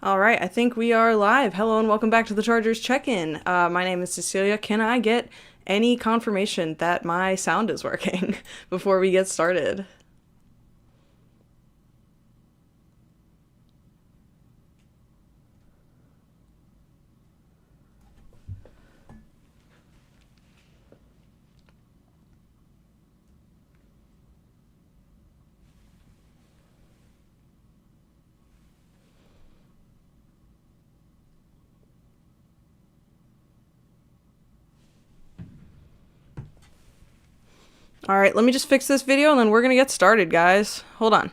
All right, I think we are live. Hello and welcome back to the Chargers check-in. My name is Cecilia. Can I get any confirmation that my sound is working before we get started? All right, let me just fix this video and then we're gonna get started, guys. Hold on.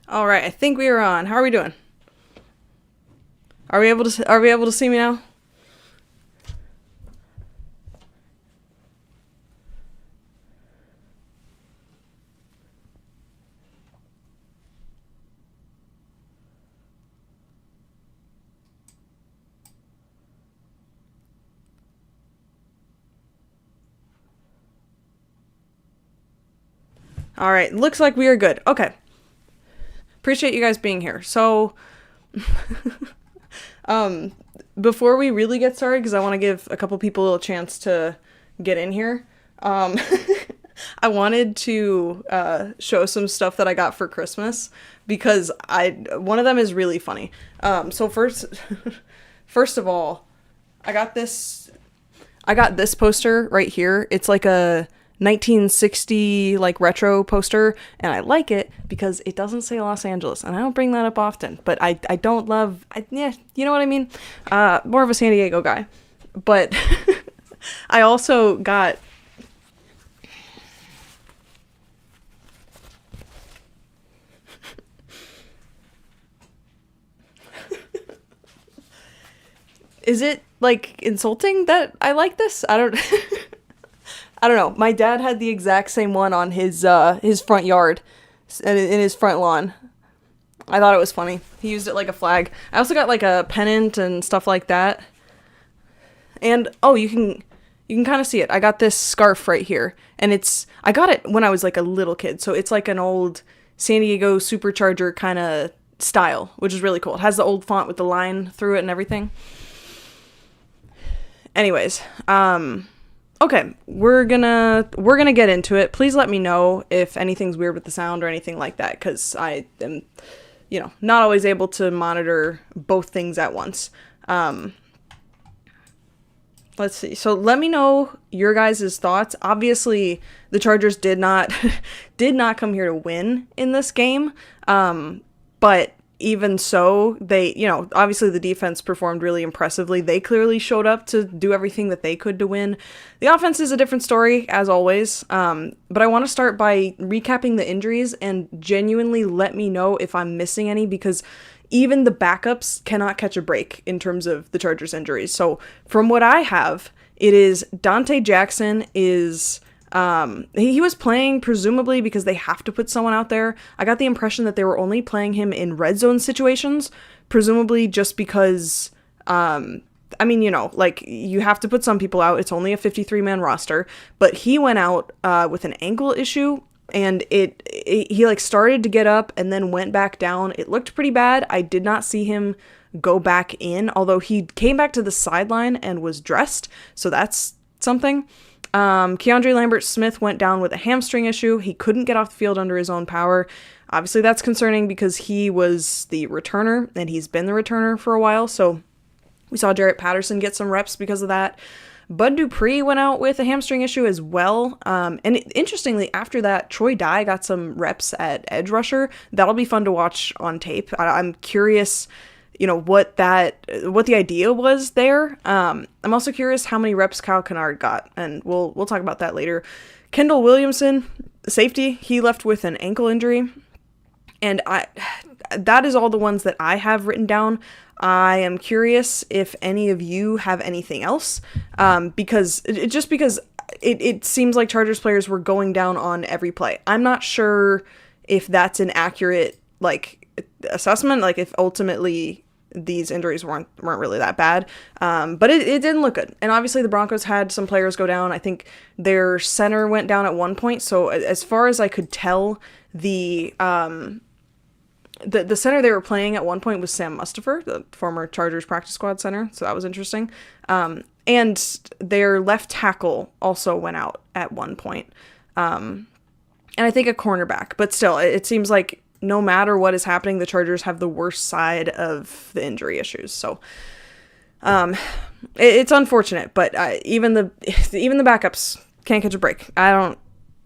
All right, I think we are on. How are we doing? Are we able to see me now? All right, looks like we are good. Okay. Appreciate you guys being here. So, um, before we really get started, because I want to give a couple people a chance to get in here, um, I wanted to show some stuff that I got for Christmas because one of them is really funny. So first of all, I got this I got this poster right here. It's like a 1960 like retro poster, and I like it because it doesn't say Los Angeles, and I don't bring that up often, but I don't love yeah, you know what I mean? More of a San Diego guy. But I also got is it like insulting that I like this? I don't I don't know. My dad had the exact same one on his front yard in his front lawn. I thought it was funny. He used it like a flag. I also got like a pennant and stuff like that. And oh, you can kind of see it. I got this scarf right here, and I got it when I was like a little kid. So it's like an old San Diego Supercharger kind of style, which is really cool. It has the old font with the line through it and everything. Anyways, okay, we're gonna get into it. Please let me know if anything's weird with the sound or anything like that, because I am, not always able to monitor both things at once. Let's see. So let me know your guys' thoughts. Obviously, the Chargers did not did not come here to win in this game. But even so, they, obviously the defense performed really impressively. They clearly showed up to do everything that they could to win. The offense is a different story, as always. But I want to start by recapping the injuries and genuinely let me know if I'm missing any, because even the backups cannot catch a break in terms of the Chargers injuries. So from what I have, it is Dante Jackson is he was playing presumably because they have to put someone out there. I got the impression that they were only playing him in red zone situations, presumably just because like you have to put some people out. It's only a 53-man roster, but he went out with an ankle issue, and he like started to get up and then went back down. It looked pretty bad. I did not see him go back in, although he came back to the sideline and was dressed, so that's something. Keandre Lambert-Smith went down with a hamstring issue. He couldn't get off the field under his own power. Obviously, that's concerning because he was the returner, and he's been the returner for a while, so we saw Jarrett Patterson get some reps because of that. Bud Dupree went out with a hamstring issue as well. Interestingly, after that, Troy Dye got some reps at edge rusher. That'll be fun to watch on tape. I'm curious, what the idea was there. I'm also curious how many reps Kyle Kennard got, and we'll talk about that later. Kendall Williamson, safety, he left with an ankle injury, and that is all the ones that I have written down. I am curious if any of you have anything else, because it seems like Chargers players were going down on every play. I'm not sure if that's an accurate assessment, if ultimately these injuries weren't really that bad, but it didn't look good. And obviously the Broncos had some players go down. I think their center went down at one point. So as far as I could tell, the center they were playing at one point was Sam Mustipher, the former Chargers practice squad center. So that was interesting. And their left tackle also went out at one point. And I think a cornerback, but still, it seems like no matter what is happening, the Chargers have the worst side of the injury issues. So, it's unfortunate, but even the backups can't catch a break. I don't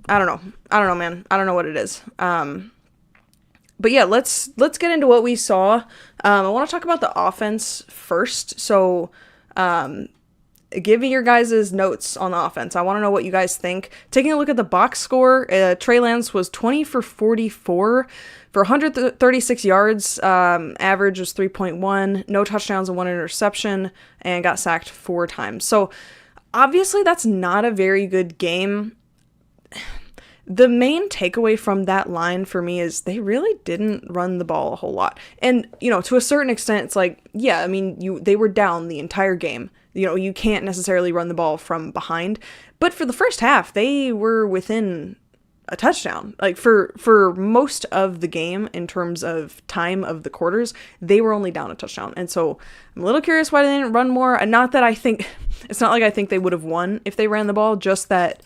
know, man. I don't know what it is. But yeah, let's get into what we saw. I want to talk about the offense first. So, give me your guys' notes on the offense. I want to know what you guys think. Taking a look at the box score, Trey Lance was 20 for 44 for 136 yards. Average was 3.1, no touchdowns and 1 interception, and got sacked 4 times. So obviously that's not a very good game. The main takeaway from that line for me is they really didn't run the ball a whole lot. And, to a certain extent, it's they were down the entire game. You can't necessarily run the ball from behind. But for the first half, they were within a touchdown. For most of the game, in terms of time of the quarters, they were only down a touchdown. And so I'm a little curious why they didn't run more. And not that I think, it's not like I think they would have won if they ran the ball, just that,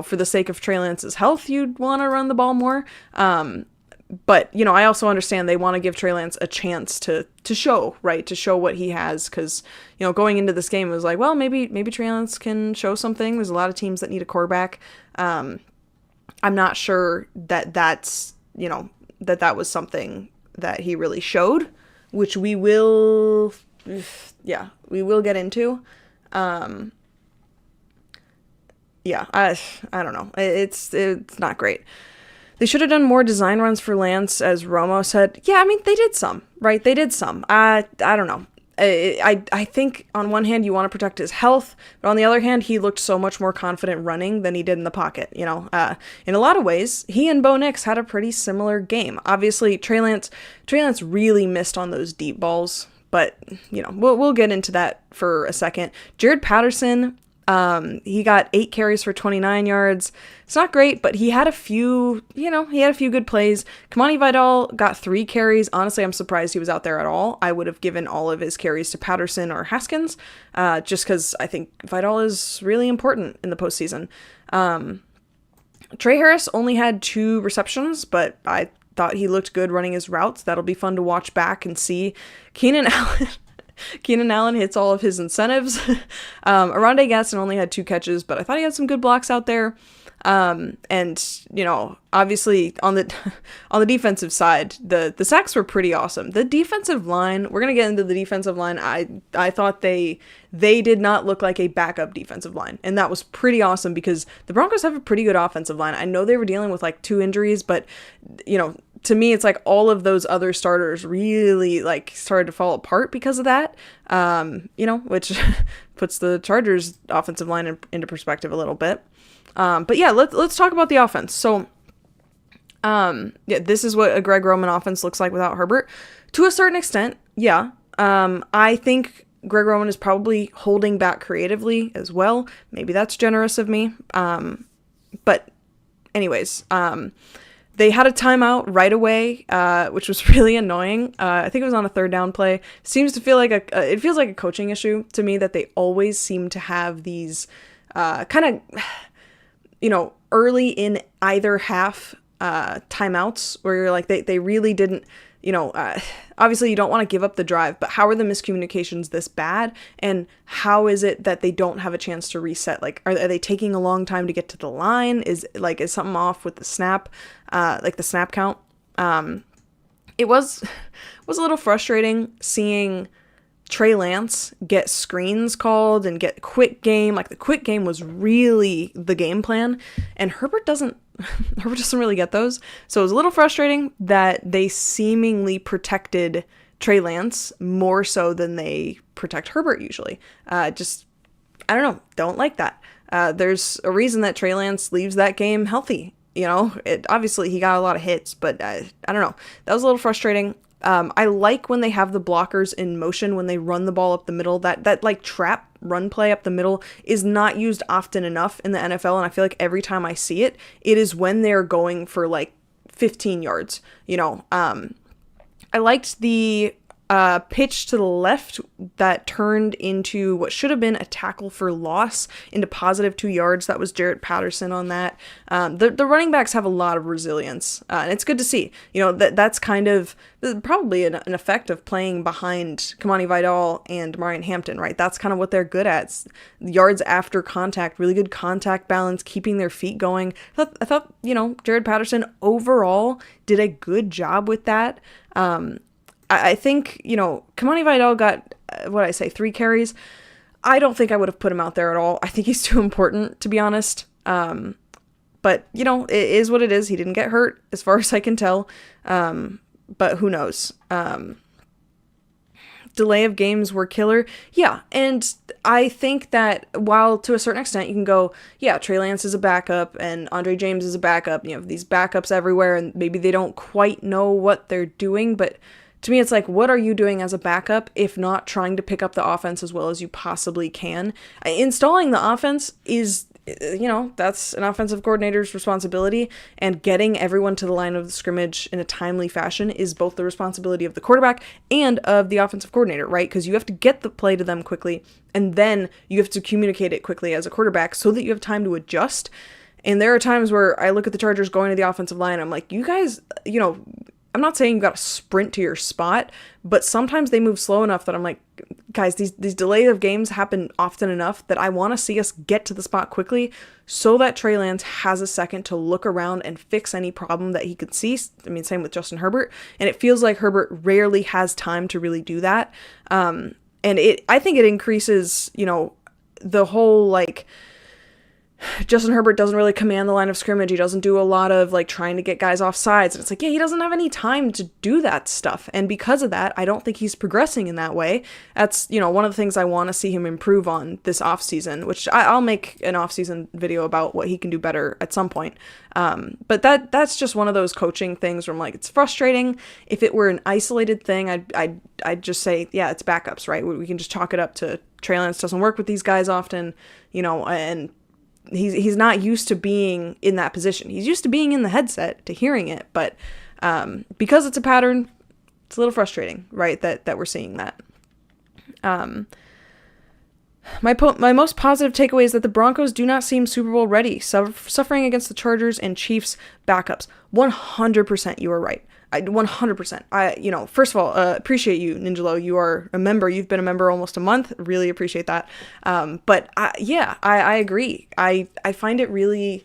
for the sake of Trey Lance's health, you'd want to run the ball more. But, I also understand they want to give Trey Lance a chance to show, right? To show what he has. Because, going into this game, it was like, well, maybe Trey Lance can show something. There's a lot of teams that need a quarterback. I'm not sure that's, that was something that he really showed, which we will get into. I don't know. It's not great. They should have done more design runs for Lance, as Romo said. Yeah, they did some, right? They did some. I don't know. I think on one hand you want to protect his health, but on the other hand he looked so much more confident running than he did in the pocket. In a lot of ways, he and Bo Nix had a pretty similar game. Obviously, Trey Lance really missed on those deep balls, but we'll get into that for a second. Jared Patterson, he got 8 carries for 29 yards. It's not great, but he had a few good plays. Kamani Vidal got 3 carries. Honestly, I'm surprised he was out there at all. I would have given all of his carries to Patterson or Haskins, just because I think Vidal is really important in the postseason. Trey Harris only had 2 receptions, but I thought he looked good running his routes. That'll be fun to watch back and see. Keenan Allen hits all of his incentives. Arondé Gaston only had 2 catches, but I thought he had some good blocks out there. Obviously on the defensive side, the sacks were pretty awesome. The defensive line, we're going to get into the defensive line. I thought they did not look like a backup defensive line. And that was pretty awesome because the Broncos have a pretty good offensive line. I know they were dealing with 2 injuries, but to me, it's all of those other starters really started to fall apart because of that, which puts the Chargers offensive line into perspective a little bit. But yeah, let's talk about the offense. So, this is what a Greg Roman offense looks like without Herbert. To a certain extent, yeah. I think Greg Roman is probably holding back creatively as well. Maybe that's generous of me. But anyways, they had a timeout right away, which was really annoying. I think it was on a 3rd down play. Seems to feel it feels like a coaching issue to me that they always seem to have these, kind of, early in either half timeouts where you're like, they really didn't, obviously you don't want to give up the drive, but how are the miscommunications this bad? And how is it that they don't have a chance to reset? Like, are they taking a long time to get to the line? Is something off with the snap, the snap count? It was a little frustrating seeing Trey Lance get screens called and get quick game. Like, the quick game was really the game plan, and Herbert doesn't really get those. So it was a little frustrating that they seemingly protected Trey Lance more so than they protect Herbert usually. I don't know, don't like that. There's a reason that Trey Lance leaves that game healthy. Obviously he got a lot of hits, but I don't know. That was a little frustrating. I like when they have the blockers in motion when they run the ball up the middle. That like trap run play up the middle is not used often enough in the NFL, and I feel like every time I see it, it is when they're going for like 15 yards. I liked the pitch to the left that turned into what should have been a tackle for loss into positive 2 yards. That was Jarrett Patterson on that. The running backs have a lot of resilience, and it's good to see. That's kind of probably an effect of playing behind Kamani Vidal and Marion Hampton, right? That's kind of what they're good at. It's yards after contact, really good contact balance, keeping their feet going. I thought Jarrett Patterson overall did a good job with that. I think, Kamani Vidal got, 3 carries. I don't think I would have put him out there at all. I think he's too important, to be honest. But, it is what it is. He didn't get hurt, as far as I can tell. But who knows? Delay of games were killer. Yeah, and I think that while to a certain extent you can go, yeah, Trey Lance is a backup and Andre James is a backup. You have these backups everywhere, and maybe they don't quite know what they're doing, but to me, it's like, what are you doing as a backup if not trying to pick up the offense as well as you possibly can? Installing the offense is, that's an offensive coordinator's responsibility, and getting everyone to the line of the scrimmage in a timely fashion is both the responsibility of the quarterback and of the offensive coordinator, right? Because you have to get the play to them quickly, and then you have to communicate it quickly as a quarterback so that you have time to adjust. And there are times where I look at the Chargers going to the offensive line, I'm like, you guys, I'm not saying you got to sprint to your spot, but sometimes they move slow enough that I'm like, guys, these delay of games happen often enough that I want to see us get to the spot quickly so that Trey Lance has a second to look around and fix any problem that he could see. I mean, same with Justin Herbert. And it feels like Herbert rarely has time to really do that. I think it increases, the whole Justin Herbert doesn't really command the line of scrimmage. He doesn't do a lot of trying to get guys off sides. And it's like, yeah, he doesn't have any time to do that stuff. And because of that, I don't think he's progressing in that way. That's, one of the things I want to see him improve on this offseason, which I'll make an offseason video about what he can do better at some point. But that's just one of those coaching things where I'm like, it's frustrating. If it were an isolated thing, I'd just say, yeah, it's backups, right? We can just chalk it up to Trey Lance doesn't work with these guys often, and he's not used to being in that position. He's used to being in the headset, to hearing it, but because it's a pattern, it's a little frustrating, right, that we're seeing that. My most positive takeaway is that the Broncos do not seem Super Bowl ready, suffering against the Chargers and Chiefs backups. 100% you are right. 100%. First of all, appreciate you, Ninjalo. You are a member. You've been a member almost a month. Really appreciate that. But I agree. I find it really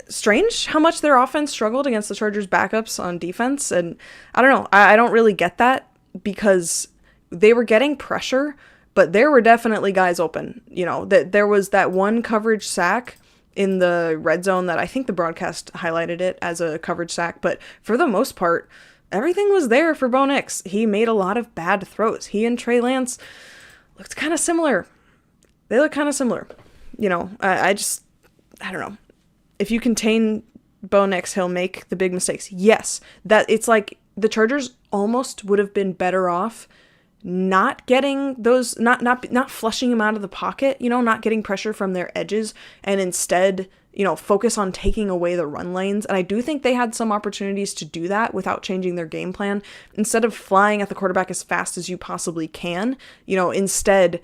strange how much their offense struggled against the Chargers backups on defense. And I don't know. I don't really get that because they were getting pressure, but there were definitely guys open. That there was that one coverage sack in the red zone that I think the broadcast highlighted it as a coverage sack, but for the most part, everything was there for Bo Nix. He made a lot of bad throws. He and Trey Lance looked kind of similar. They look kind of similar. I don't know. If you contain Bo Nix, he'll make the big mistakes. Yes, that it's like the Chargers almost would have been better off not getting those, not flushing him out of the pocket, not getting pressure from their edges, and instead, focus on taking away the run lanes. And I do think they had some opportunities to do that without changing their game plan. Instead of flying at the quarterback as fast as you possibly can, instead,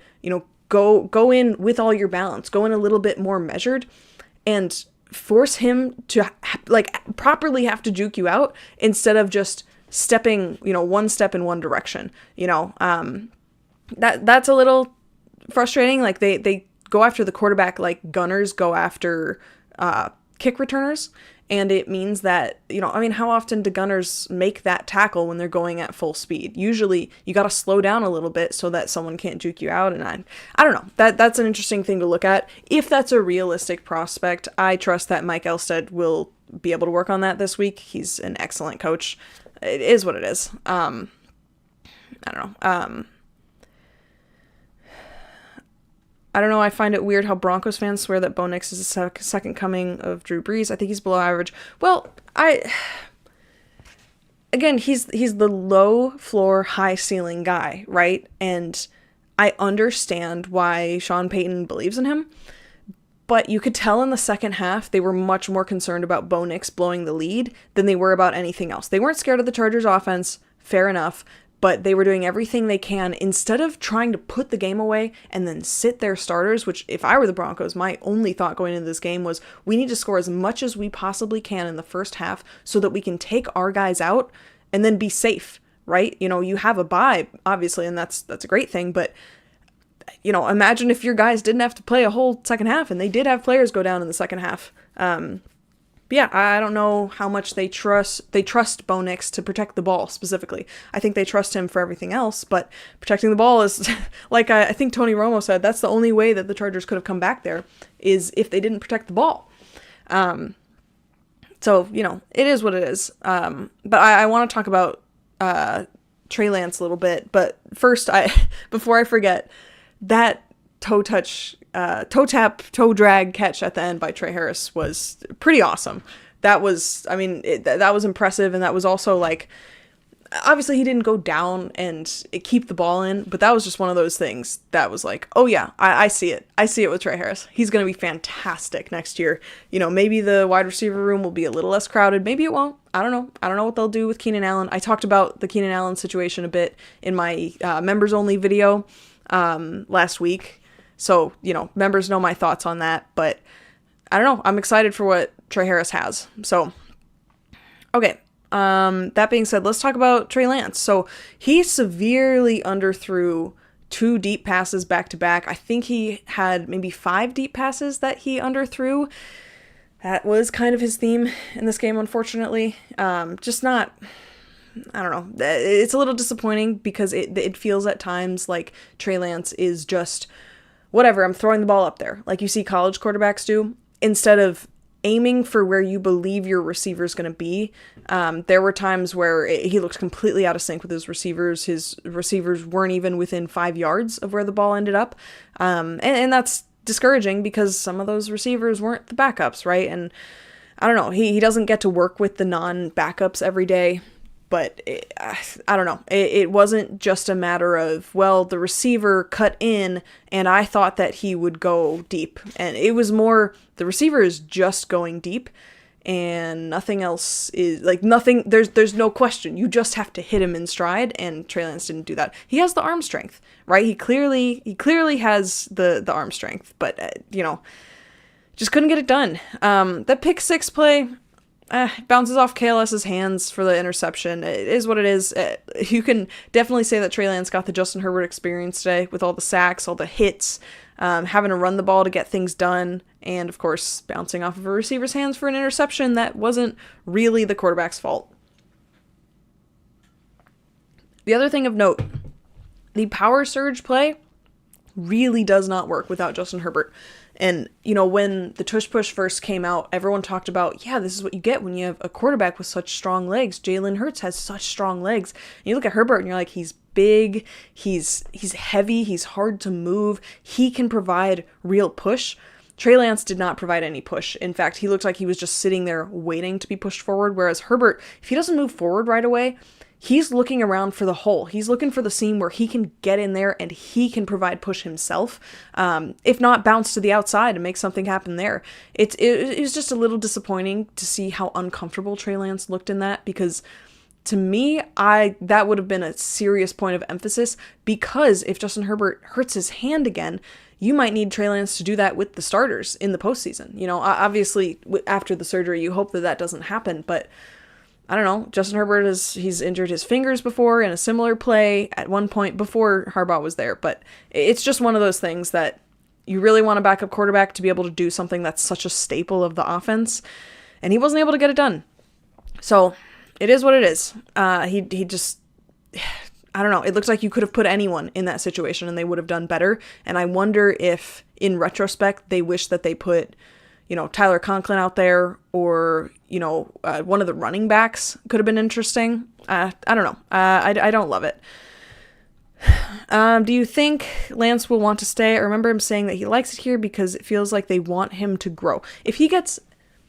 go in with all your balance, go in a little bit more measured. And force him to like properly have to juke you out instead of just stepping, one step in one direction, that's a little frustrating. Like they go after the quarterback like gunners go after kick returners. And it means that, how often do gunners make that tackle when they're going at full speed? Usually you got to slow down a little bit so that someone can't juke you out. And I don't know, that's an interesting thing to look at. If that's a realistic prospect, I trust that Mike Elstead will be able to work on that this week. He's an excellent coach. It is what it is. I don't know. I don't know, I find it weird how Broncos fans swear that Bo Nix is the second coming of Drew Brees. I think he's below average. Well, again, he's the low floor, high ceiling guy, right? And I understand why Sean Payton believes in him, but you could tell in the second half they were much more concerned about Bo Nix blowing the lead than they were about anything else. They weren't scared of the Chargers offense, fair enough, but they were doing everything they can instead of trying to put the game away and then sit their starters, which if I were the Broncos, my only thought going into this game was we need to score as much as we possibly can in the first half so that we can take our guys out and then be safe, right? You have a bye, obviously, and that's a great thing, but imagine if your guys didn't have to play a whole second half, and they did have players go down in the second half. But yeah, I don't know how much they trust Bo Nix to protect the ball specifically. I think they trust him for everything else, but protecting the ball is, like I think Tony Romo said, that's the only way that the Chargers could have come back there, is if they didn't protect the ball. So, it is what it is. But I want to talk about Trey Lance a little bit, but first, before I forget, that toe tap, toe drag catch at the end by Trey Harris was pretty awesome. That was, that was impressive. And that was also like, obviously he didn't go down and keep the ball in, but that was just one of those things that was like, oh yeah, I see it. I see it with Trey Harris. He's going to be fantastic next year. Maybe the wide receiver room will be a little less crowded. Maybe it won't. I don't know. I don't know what they'll do with Keenan Allen. I talked about the Keenan Allen situation a bit in my members only video last week. So, members know my thoughts on that, but I don't know. I'm excited for what Trey Harris has. So, okay. That being said, let's talk about Trey Lance. So he severely underthrew 2 deep passes back to back. I think he had maybe 5 deep passes that he underthrew. That was kind of his theme in this game, unfortunately. Just not, I don't know. It's a little disappointing because it feels at times like Trey Lance is just, whatever, I'm throwing the ball up there, like you see college quarterbacks do, instead of aiming for where you believe your receiver's going to be. There were times where he looked completely out of sync with his receivers. His receivers weren't even within 5 yards of where the ball ended up. And that's discouraging because some of those receivers weren't the backups, right? And I don't know, he doesn't get to work with the non-backups every day. But I don't know. It wasn't just a matter of, well, the receiver cut in and I thought that he would go deep. And it was more, the receiver is just going deep and nothing else is, like, nothing, there's no question. You just have to hit him in stride, and Trey Lance didn't do that. He has the arm strength, right? He clearly has the arm strength, but, just couldn't get it done. That pick 6 play, bounces off KLS's hands for the interception. It is what it is. You can definitely say that Trey Lance got the Justin Herbert experience today with all the sacks, all the hits, having to run the ball to get things done, and of course bouncing off of a receiver's hands for an interception that wasn't really the quarterback's fault. The other thing of note, the power surge play really does not work without Justin Herbert. And, when the tush push first came out, everyone talked about, yeah, this is what you get when you have a quarterback with such strong legs. Jalen Hurts has such strong legs. And you look at Herbert and you're like, he's big, he's heavy, he's hard to move. He can provide real push. Trey Lance did not provide any push. In fact, he looked like he was just sitting there waiting to be pushed forward. Whereas Herbert, if he doesn't move forward right away, he's looking around for the hole. He's looking for the seam where he can get in there and he can provide push himself. If not, bounce to the outside and make something happen there. It was just a little disappointing to see how uncomfortable Trey Lance looked in that, because to me, that would have been a serious point of emphasis, because if Justin Herbert hurts his hand again, you might need Trey Lance to do that with the starters in the postseason. You know, obviously after the surgery, you hope that that doesn't happen, but I don't know. Justin Herbert he's injured his fingers before in a similar play at one point before Harbaugh was there, but it's just one of those things that you really want a backup quarterback to be able to do something that's such a staple of the offense, and he wasn't able to get it done. So it is what it is. He just, I don't know. It looks like you could have put anyone in that situation and they would have done better. And I wonder if in retrospect, they wish that they put, Tyler Conklin out there, or, one of the running backs could have been interesting. I don't know. I don't love it. Do you think Lance will want to stay? I remember him saying that he likes it here because it feels like they want him to grow. If he gets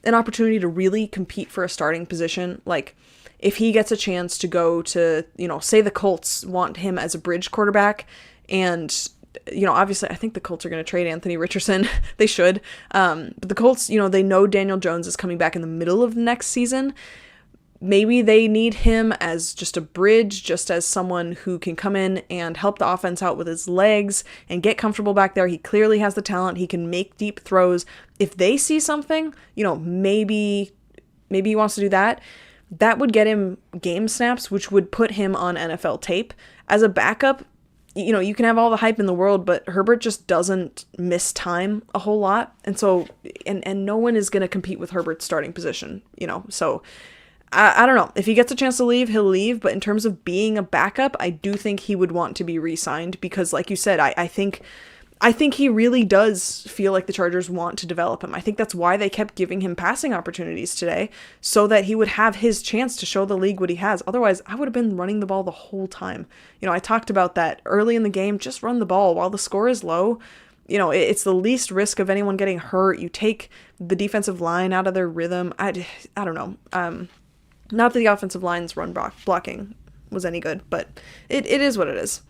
an opportunity to really compete for a starting position, like if he gets a chance to go to, say the Colts want him as a bridge quarterback, and obviously I think the Colts are going to trade Anthony Richardson. They should. But the Colts, they know Daniel Jones is coming back in the middle of next season. Maybe they need him as just a bridge, just as someone who can come in and help the offense out with his legs and get comfortable back there. He clearly has the talent. He can make deep throws. If they see something, maybe he wants to do that. That would get him game snaps, which would put him on NFL tape. As a backup, you can have all the hype in the world, but Herbert just doesn't miss time a whole lot. And so, and no one is going to compete with Herbert's starting position, so I don't know. If he gets a chance to leave, he'll leave. But in terms of being a backup, I do think he would want to be re-signed because, like you said, I think he really does feel like the Chargers want to develop him. I think that's why they kept giving him passing opportunities today, so that he would have his chance to show the league what he has. Otherwise, I would have been running the ball the whole time. I talked about that early in the game. Just run the ball while the score is low. It's the least risk of anyone getting hurt. You take the defensive line out of their rhythm. I don't know. Not that the offensive line's run blocking was any good, but it is what it is.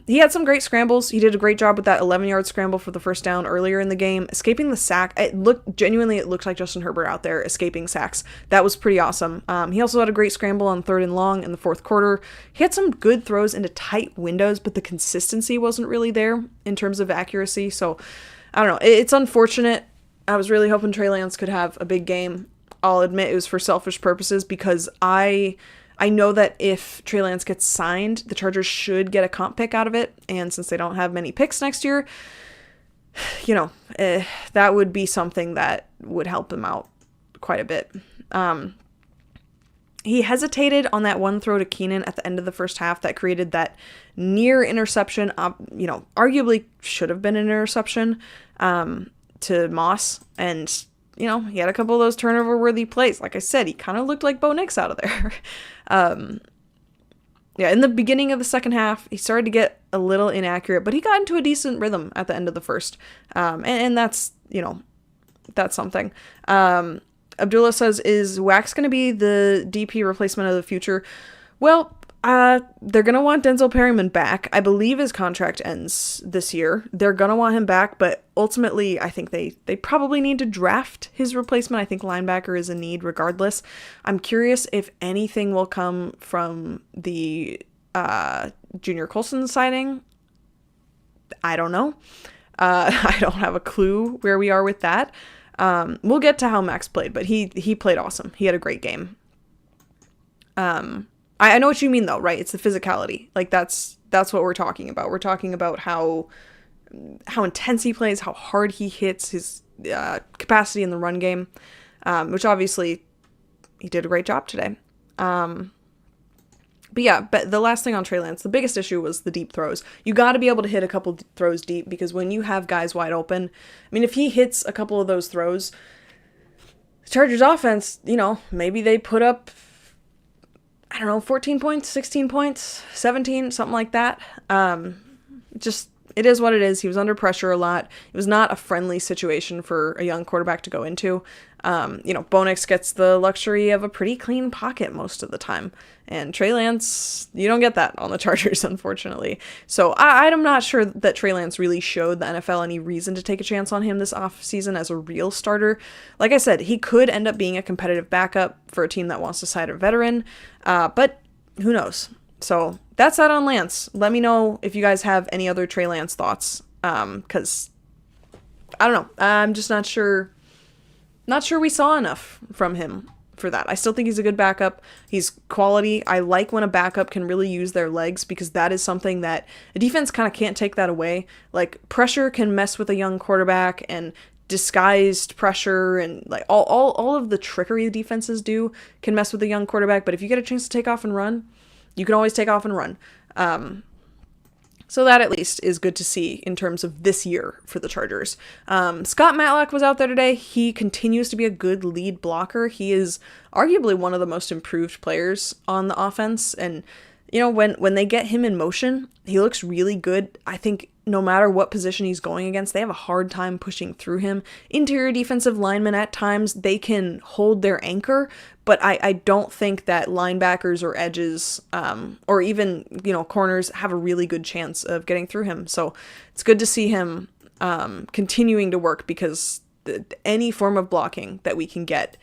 He had some great scrambles. He did a great job with that 11-yard scramble for the first down earlier in the game. Escaping the sack, it looked like Justin Herbert out there escaping sacks. That was pretty awesome. He also had a great scramble on 3rd and long in the fourth quarter. He had some good throws into tight windows, but the consistency wasn't really there in terms of accuracy. So, I don't know. It's unfortunate. I was really hoping Trey Lance could have a big game. I'll admit it was for selfish purposes because I know that if Trey Lance gets signed, the Chargers should get a comp pick out of it. And since they don't have many picks next year, that would be something that would help him out quite a bit. He hesitated on that one throw to Keenan at the end of the first half that created that near interception. Arguably should have been an interception to Moss. And he had a couple of those turnover-worthy plays. Like I said, he kind of looked like Bo Nix out of there. In the beginning of the second half, he started to get a little inaccurate, but he got into a decent rhythm at the end of the first. And that's, that's something. Abdullah says, is Wax going to be the DP replacement of the future? Well, they're going to want Denzel Perryman back. I believe his contract ends this year. They're going to want him back, but ultimately, I think they probably need to draft his replacement. I think linebacker is a need regardless. I'm curious if anything will come from the Junior Colson signing. I don't know. I don't have a clue where we are with that. We'll get to how Max played, but he played awesome. He had a great game. I know what you mean though, right? It's the physicality. Like that's what we're talking about. We're talking about how intense he plays, how hard he hits, his capacity in the run game, which obviously he did a great job today. But the last thing on Trey Lance, the biggest issue was the deep throws. You got to be able to hit a couple throws deep because when you have guys wide open, I mean, if he hits a couple of those throws, the Chargers offense, maybe they put up, 14 points, 16 points, 17, something like that. It is what it is. He was under pressure a lot. It was not a friendly situation for a young quarterback to go into. Bo Nix gets the luxury of a pretty clean pocket most of the time. And Trey Lance, you don't get that on the Chargers, unfortunately. So I'm not sure that Trey Lance really showed the NFL any reason to take a chance on him this offseason as a real starter. Like I said, he could end up being a competitive backup for a team that wants to sign a veteran. But who knows? So that's that on Lance. Let me know if you guys have any other Trey Lance thoughts Because I don't know. I'm just not sure. Not sure we saw enough from him for that. I still think he's a good backup. He's quality. I like when a backup can really use their legs, because that is something that a defense kind of can't take that away. Like, pressure can mess with a young quarterback, and disguised pressure and like all of the trickery the defenses do can mess with a young quarterback. But if you get a chance to take off and run, you can always take off and run. So that at least is good to see in terms of this year for the Chargers. Scott Matlack was out there today. He continues to be a good lead blocker. He is arguably one of the most improved players on the offense. And, you know, when they get him in motion, he looks really good. I think no matter what position he's going against, they have a hard time pushing through him. Interior defensive linemen, at times, they can hold their anchor, but I don't think that linebackers or edges, or even, you know, corners have a really good chance of getting through him. So it's good to see him continuing to work, because any form of blocking that we can get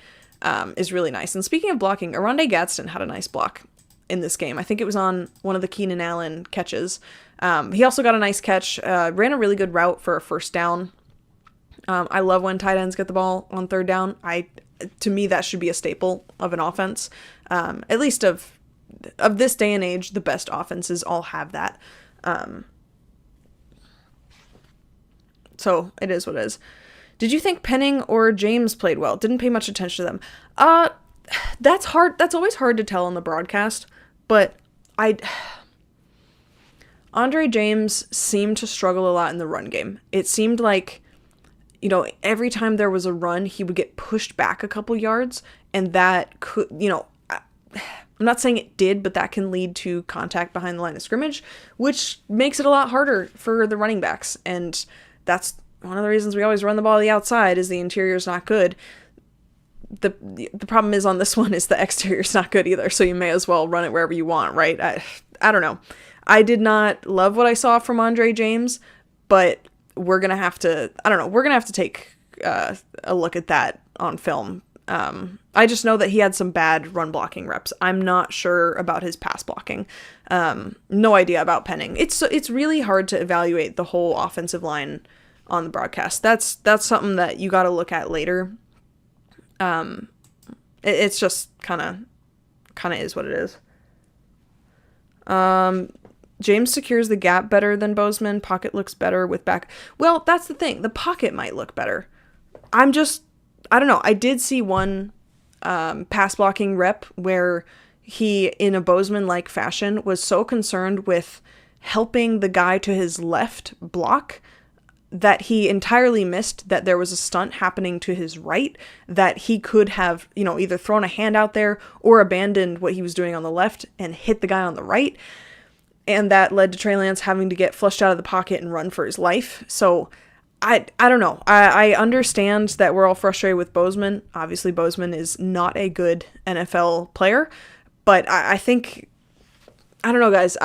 is really nice. And speaking of blocking, Aronde Gadsden had a nice block in this game. I think it was on one of the Keenan Allen catches. He also got a nice catch, ran a really good route for a first down. I love when tight ends get the ball on third down. To me, that should be a staple of an offense. At least of this day and age, the best offenses all have that. So it is what it is. Did you think Penning or James played well? Didn't pay much attention to them. That's hard. That's always hard to tell on the broadcast, but Andre James seemed to struggle a lot in the run game. It seemed like, you know, every time there was a run, he would get pushed back a couple yards, and that could, you know, I'm not saying it did, but that can lead to contact behind the line of scrimmage, which makes it a lot harder for the running backs. And that's one of the reasons we always run the ball to the outside, is the interior is not good. The problem is on this one is the exterior is not good either, so you may as well run it wherever you want, right? I don't know. I did not love what I saw from Andre James, but we're going to have to, I don't know, we're going to have to take a look at that on film. I just know that he had some bad run blocking reps. I'm not sure about his pass blocking. No idea about Penning. It's really hard to evaluate the whole offensive line on the broadcast. That's something that you got to look at later. It's just kind of is what it is. James secures the gap better than Bozeman. Pocket looks better with back. Well, that's the thing. The pocket might look better. I don't know. I did see one pass blocking rep where he, in a Bozeman-like fashion, was so concerned with helping the guy to his left block that he entirely missed that there was a stunt happening to his right, that he could have, you know, either thrown a hand out there or abandoned what he was doing on the left and hit the guy on the right. And that led to Trey Lance having to get flushed out of the pocket and run for his life. So I don't know. I understand that we're all frustrated with Bozeman. Obviously, Bozeman is not a good NFL player, but I think, I don't know, guys.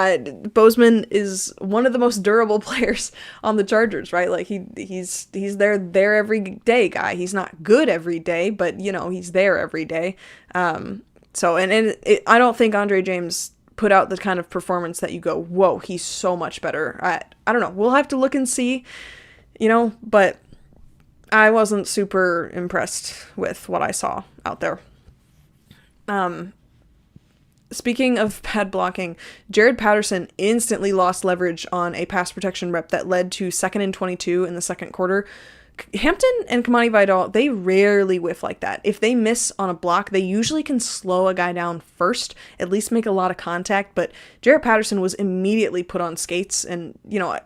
Bozeman is one of the most durable players on the Chargers, right? Like he's there every day guy. He's not good every day, but you know, he's there every day. So I don't think Andre James put out the kind of performance that you go, whoa, he's so much better. I don't know. We'll have to look and see, you know, but I wasn't super impressed with what I saw out there. Speaking of bad blocking, Jared Patterson instantly lost leverage on a pass protection rep that led to 2nd and 22 in the second quarter. Hampton and Kamani Vidal, they rarely whiff like that. If they miss on a block, they usually can slow a guy down first, at least make a lot of contact, but Jared Patterson was immediately put on skates, and, you know,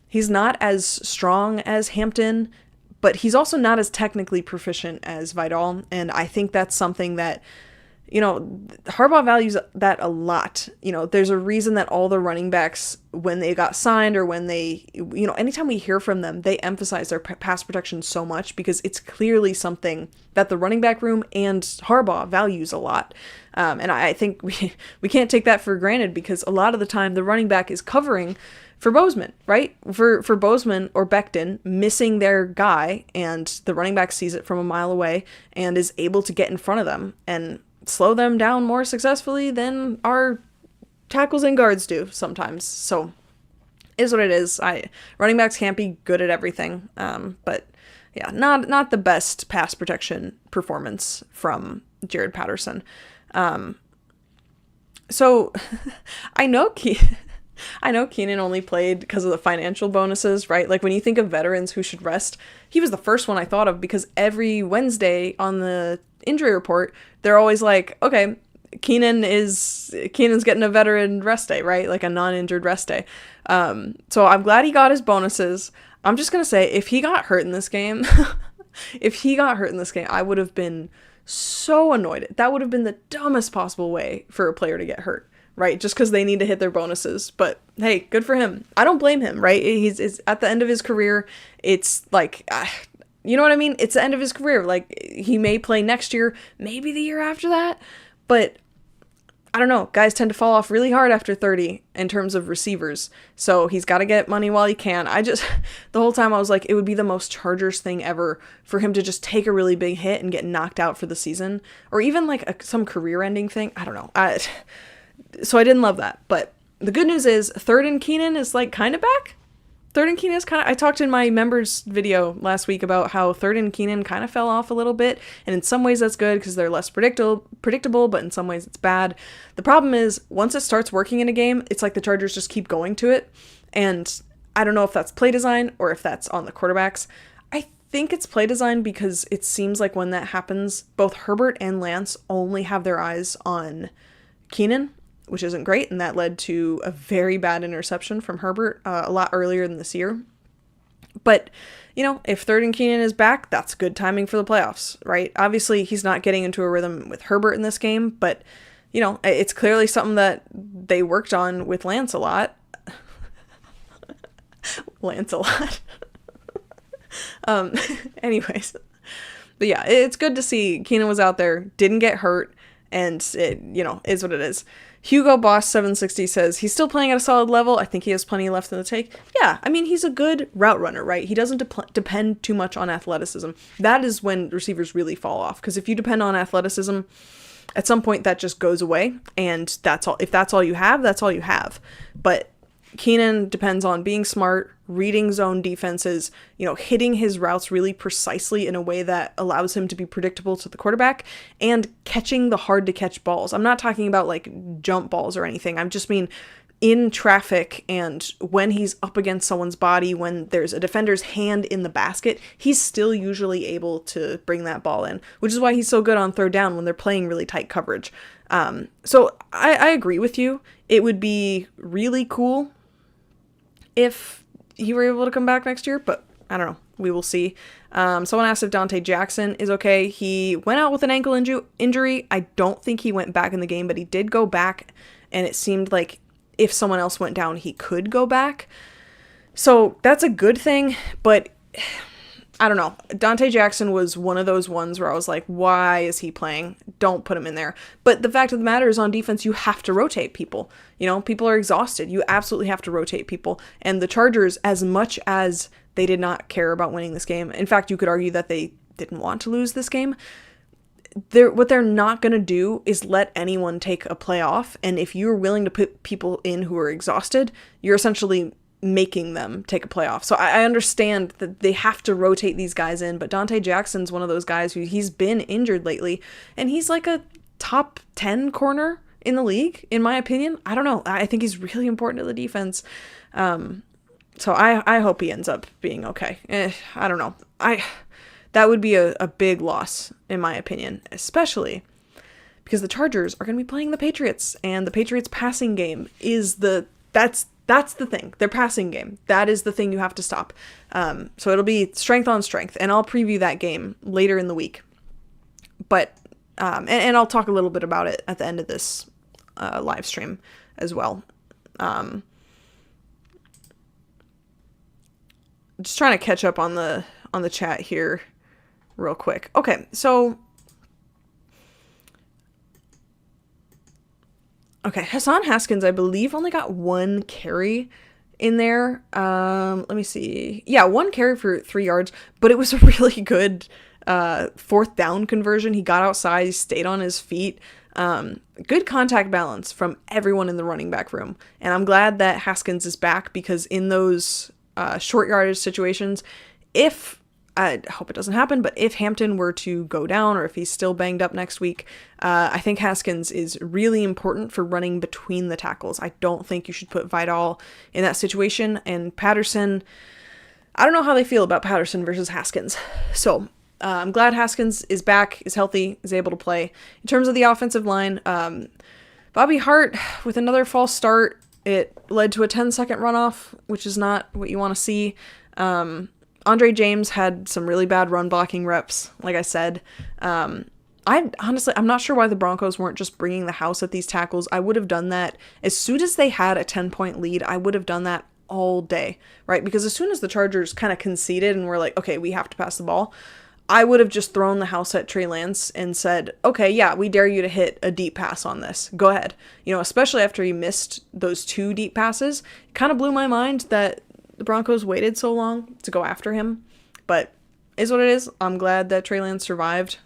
he's not as strong as Hampton, but he's also not as technically proficient as Vidal, and I think that's something that, you know, Harbaugh values that a lot. You know, there's a reason that all the running backs, when they got signed or when they, you know, anytime we hear from them, they emphasize their pass protection so much, because it's clearly something that the running back room and Harbaugh values a lot. And I think we can't take that for granted, because a lot of the time the running back is covering for Bozeman, right? For Bozeman or Becton missing their guy, and the running back sees it from a mile away and is able to get in front of them and slow them down more successfully than our tackles and guards do sometimes. So is what it is. Running backs can't be good at everything. But yeah, not the best pass protection performance from Jared Patterson. So I know Keenan only played because of the financial bonuses, right? Like when you think of veterans who should rest, he was the first one I thought of, because every Wednesday on the injury report, they're always like, okay, Keenan's getting a veteran rest day, right? Like a non-injured rest day. So I'm glad he got his bonuses. I'm just going to say, if he got hurt in this game, I would have been so annoyed. That would have been the dumbest possible way for a player to get hurt, right? Just because they need to hit their bonuses. But hey, good for him. I don't blame him, right? He's at the end of his career. It's like, you know what I mean? It's the end of his career. Like, he may play next year, maybe the year after that. But I don't know. Guys tend to fall off really hard after 30 in terms of receivers. So he's got to get money while he can. The whole time I was like, it would be the most Chargers thing ever for him to just take a really big hit and get knocked out for the season. Or even like some career-ending thing. I don't know. So I didn't love that. But the good news is, third and Keenan is like kind of back. Third and Keenan is I talked in my members video last week about how third and Keenan kind of fell off a little bit. And in some ways that's good because they're less predictable, but in some ways it's bad. The problem is, once it starts working in a game, it's like the Chargers just keep going to it. And I don't know if that's play design or if that's on the quarterbacks. I think it's play design, because it seems like when that happens, both Herbert and Lance only have their eyes on Keenan, which isn't great, and that led to a very bad interception from Herbert a lot earlier in this year. But, if third and Keenan is back, that's good timing for the playoffs, right? Obviously, he's not getting into a rhythm with Herbert in this game, but, it's clearly something that they worked on with Lance a lot. Anyways. But yeah, it's good to see Keenan was out there, didn't get hurt, and it, is what it is. Hugo Boss 760 says he's still playing at a solid level. I think he has plenty left in the tank. Yeah, I mean, he's a good route runner, right? He doesn't depend too much on athleticism. That is when receivers really fall off, because if you depend on athleticism, at some point that just goes away, and that's all. If that's all you have, that's all you have. But Keenan depends on being smart, reading zone defenses, hitting his routes really precisely in a way that allows him to be predictable to the quarterback, and catching the hard to catch balls. I'm not talking about like jump balls or anything. I just mean in traffic, and when he's up against someone's body, when there's a defender's hand in the basket, he's still usually able to bring that ball in, which is why he's so good on third down when they're playing really tight coverage. So I agree with you. It would be really cool if he were able to come back next year, but I don't know. We will see. Someone asked if Dante Jackson is okay. He went out with an ankle injury. I don't think he went back in the game, but he did go back, and it seemed like if someone else went down, he could go back. So that's a good thing, but I don't know. Dante Jackson was one of those ones where I was like, why is he playing? Don't put him in there. But the fact of the matter is, on defense, you have to rotate people. People are exhausted. You absolutely have to rotate people. And the Chargers, as much as they did not care about winning this game, in fact, you could argue that they didn't want to lose this game, what they're not going to do is let anyone take a play off. And if you're willing to put people in who are exhausted, you're essentially making them take a playoff. So I understand that they have to rotate these guys in, but Dante Jackson's one of those guys who he's been injured lately, and he's like a top 10 corner in the league, in my opinion. I don't know. I think he's really important to the defense. So I hope he ends up being okay. I don't know. That would be a big loss, in my opinion, especially because the Chargers are going to be playing the Patriots, and the Patriots passing game is that's the thing. Their passing game. That is the thing you have to stop. So it'll be strength on strength, and I'll preview that game later in the week. But, and I'll talk a little bit about it at the end of this live stream as well. Just trying to catch up on the chat here real quick. Okay, so okay, Hassan Haskins, I believe, only got one carry in there. Let me see. Yeah, one carry for 3 yards, but it was a really good fourth down conversion. He got outside, he stayed on his feet. Good contact balance from everyone in the running back room. And I'm glad that Haskins is back, because in those short yardage situations, I hope it doesn't happen, but if Hampton were to go down, or if he's still banged up next week, I think Haskins is really important for running between the tackles. I don't think you should put Vidal in that situation. And Patterson, I don't know how they feel about Patterson versus Haskins. So I'm glad Haskins is back, is healthy, is able to play. In terms of the offensive line, Bobby Hart with another false start. It led to a 10-second runoff, which is not what you want to see. Andre James had some really bad run blocking reps, like I said. I'm not sure why the Broncos weren't just bringing the house at these tackles. I would have done that as soon as they had a 10-point lead. I would have done that all day, right? Because as soon as the Chargers kind of conceded and were like, okay, we have to pass the ball, I would have just thrown the house at Trey Lance and said, okay, yeah, we dare you to hit a deep pass on this. Go ahead. Especially after he missed those 2 deep passes. It kind of blew my mind that the Broncos waited so long to go after him, but is what it is. I'm glad that Trey Lance survived.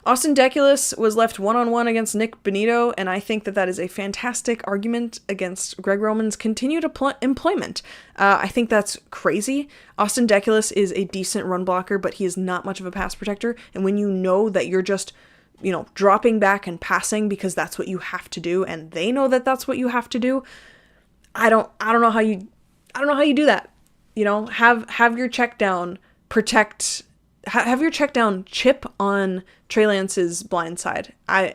Austin Deculus was left one-on-one against Nick Benito, and I think that is a fantastic argument against Greg Roman's continued employment. I think that's crazy. Austin Deculus is a decent run blocker, but he is not much of a pass protector, and when you know that you're just dropping back and passing because that's what you have to do, and they know that that's what you have to do, I don't know how you do that. Have your check down have your check down chip on Trey Lance's blind side. I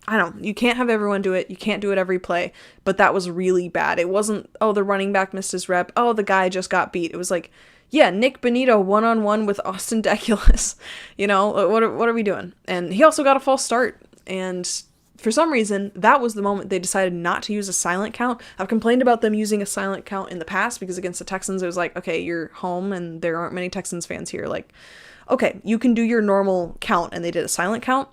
don't. You can't have everyone do it. You can't do it every play. But that was really bad. It wasn't, oh, the running back missed his rep. Oh, the guy just got beat. It was like, yeah, Nick Benito one-on-one with Austin Deculus. What are we doing? And he also got a false start. And for some reason, that was the moment they decided not to use a silent count. I've complained about them using a silent count in the past because against the Texans, it was like, okay, you're home and there aren't many Texans fans here. Like, okay, you can do your normal count, and they did a silent count.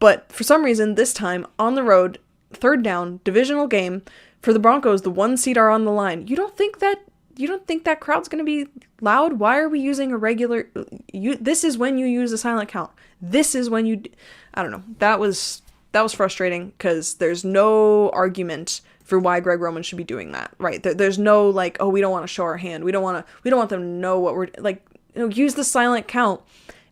But for some reason, this time, on the road, 3rd down, divisional game, for the Broncos, the 1 seed are on the line. You don't think that crowd's going to be loud? Why are we using a regular... This is when you use a silent count. This is when you... I don't know. That was frustrating because there's no argument for why Greg Roman should be doing that, right? There's no like, oh, we don't want to show our hand. We don't want them to know what we're like. Use the silent count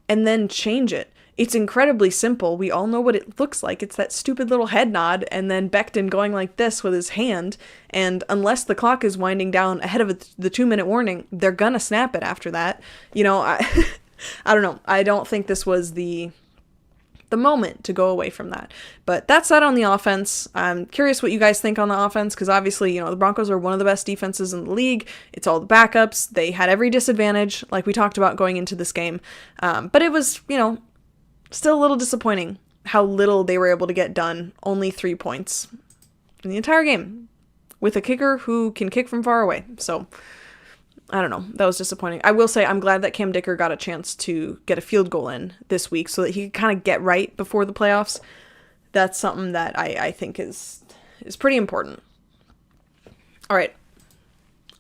and then change it. It's incredibly simple. We all know what it looks like. It's that stupid little head nod and then Becton going like this with his hand. And unless the clock is winding down ahead of the 2-minute warning, they're gonna snap it after that. I don't know. I don't think this was the moment to go away from that. But that said, on the offense, I'm curious what you guys think on the offense, because obviously, the Broncos are one of the best defenses in the league. It's all the backups. They had every disadvantage, like we talked about going into this game. But it was, still a little disappointing how little they were able to get done. Only 3 points in the entire game with a kicker who can kick from far away. So I don't know. That was disappointing. I will say I'm glad that Cam Dicker got a chance to get a field goal in this week so that he could kind of get right before the playoffs. That's something that I think is pretty important. All right.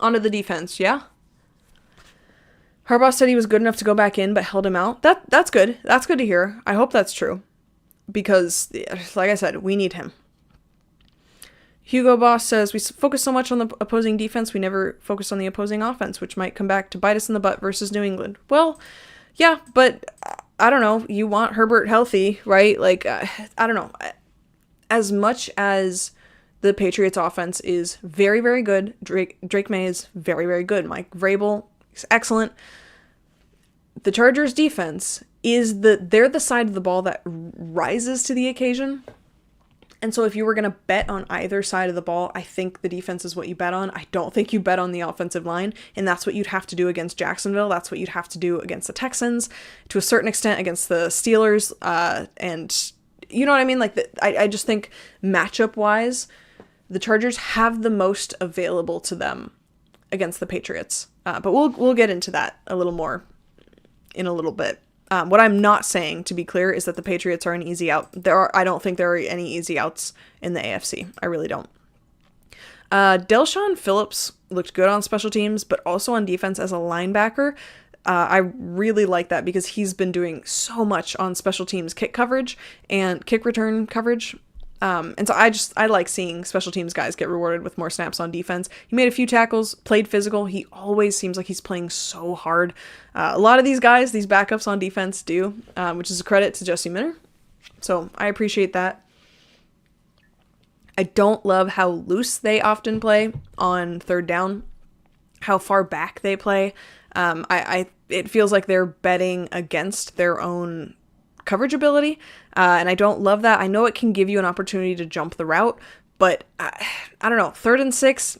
On to the defense, yeah? Harbaugh said he was good enough to go back in but held him out. That's good. That's good to hear. I hope that's true because, like I said, we need him. Hugo Boss says, we focus so much on the opposing defense, we never focus on the opposing offense, which might come back to bite us in the butt versus New England. Well, yeah, but I don't know. You want Herbert healthy, right? Like, I don't know. As much as the Patriots offense is very, very good, Drake May is very, very good. Mike Vrabel is excellent. The Chargers defense they're the side of the ball that rises to the occasion. And so if you were going to bet on either side of the ball, I think the defense is what you bet on. I don't think you bet on the offensive line, and that's what you'd have to do against Jacksonville. That's what you'd have to do against the Texans, to a certain extent against the Steelers, and you know what I mean? Like, I just think matchup-wise, the Chargers have the most available to them against the Patriots. But we'll get into that a little more in a little bit. What I'm not saying, to be clear, is that the Patriots are an easy out. I don't think there are any easy outs in the AFC. I really don't. Delshon Phillips looked good on special teams, but also on defense as a linebacker. I really like that because he's been doing so much on special teams kick coverage and kick return coverage. And so I like seeing special teams guys get rewarded with more snaps on defense. He made a few tackles, played physical. He always seems like he's playing so hard. A lot of these guys, these backups on defense do, which is a credit to Jesse Minter. So I appreciate that. I don't love how loose they often play on third down, how far back they play. It feels like they're betting against their own coverage ability, and I don't love that. I know it can give you an opportunity to jump the route, but I don't know. 3rd and 6,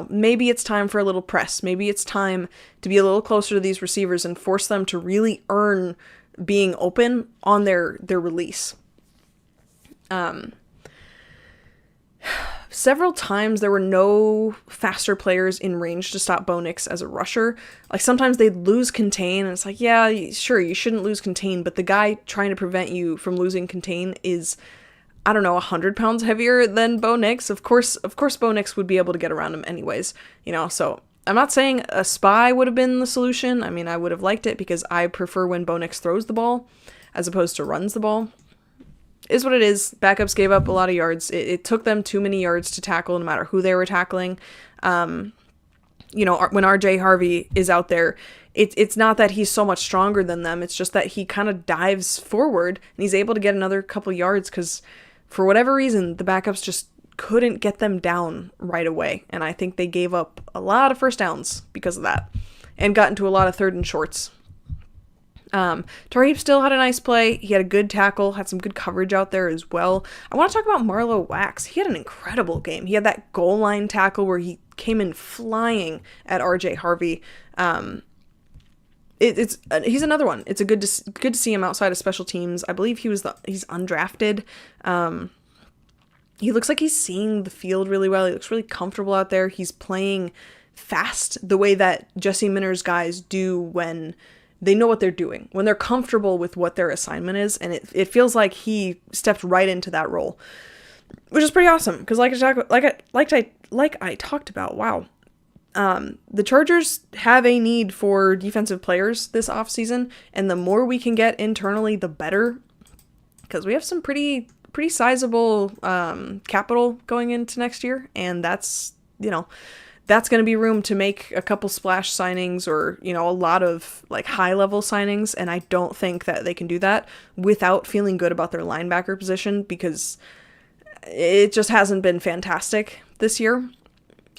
maybe it's time for a little press. Maybe it's time to be a little closer to these receivers and force them to really earn being open on their release. Several times there were no faster players in range to stop Bo Nix as a rusher. Like sometimes they'd lose contain and it's like, yeah, sure, you shouldn't lose contain, but the guy trying to prevent you from losing contain is, I don't know, 100 pounds heavier than Bo Nix. Of course Bo Nix would be able to get around him anyways, so I'm not saying a spy would have been the solution. I mean, I would have liked it because I prefer when Bo Nix throws the ball as opposed to runs the ball. Is what it is. Backups gave up a lot of yards. It took them too many yards to tackle no matter who they were tackling. When RJ Harvey is out there, it's not that he's so much stronger than them. It's just that he kind of dives forward and he's able to get another couple yards because for whatever reason, the backups just couldn't get them down right away. And I think they gave up a lot of first downs because of that and got into a lot of 3rd and shorts. Tarheeb still had a nice play. He had a good tackle, had some good coverage out there as well. I want to talk about Marlowe Wax. He had an incredible game. He had that goal line tackle where he came in flying at RJ Harvey. He's another one. It's good to see him outside of special teams. I believe he's undrafted. He looks like he's seeing the field really well. He looks really comfortable out there. He's playing fast the way that Jesse Minter's guys do when they know what they're doing, when they're comfortable with what their assignment is, and it feels like he stepped right into that role, which is pretty awesome. Because like I talked about, wow, the Chargers have a need for defensive players this offseason, and the more we can get internally, the better. Because we have some pretty sizable capital going into next year, and that's going to be room to make a couple splash signings or, a lot of like high level signings. And I don't think that they can do that without feeling good about their linebacker position because it just hasn't been fantastic this year.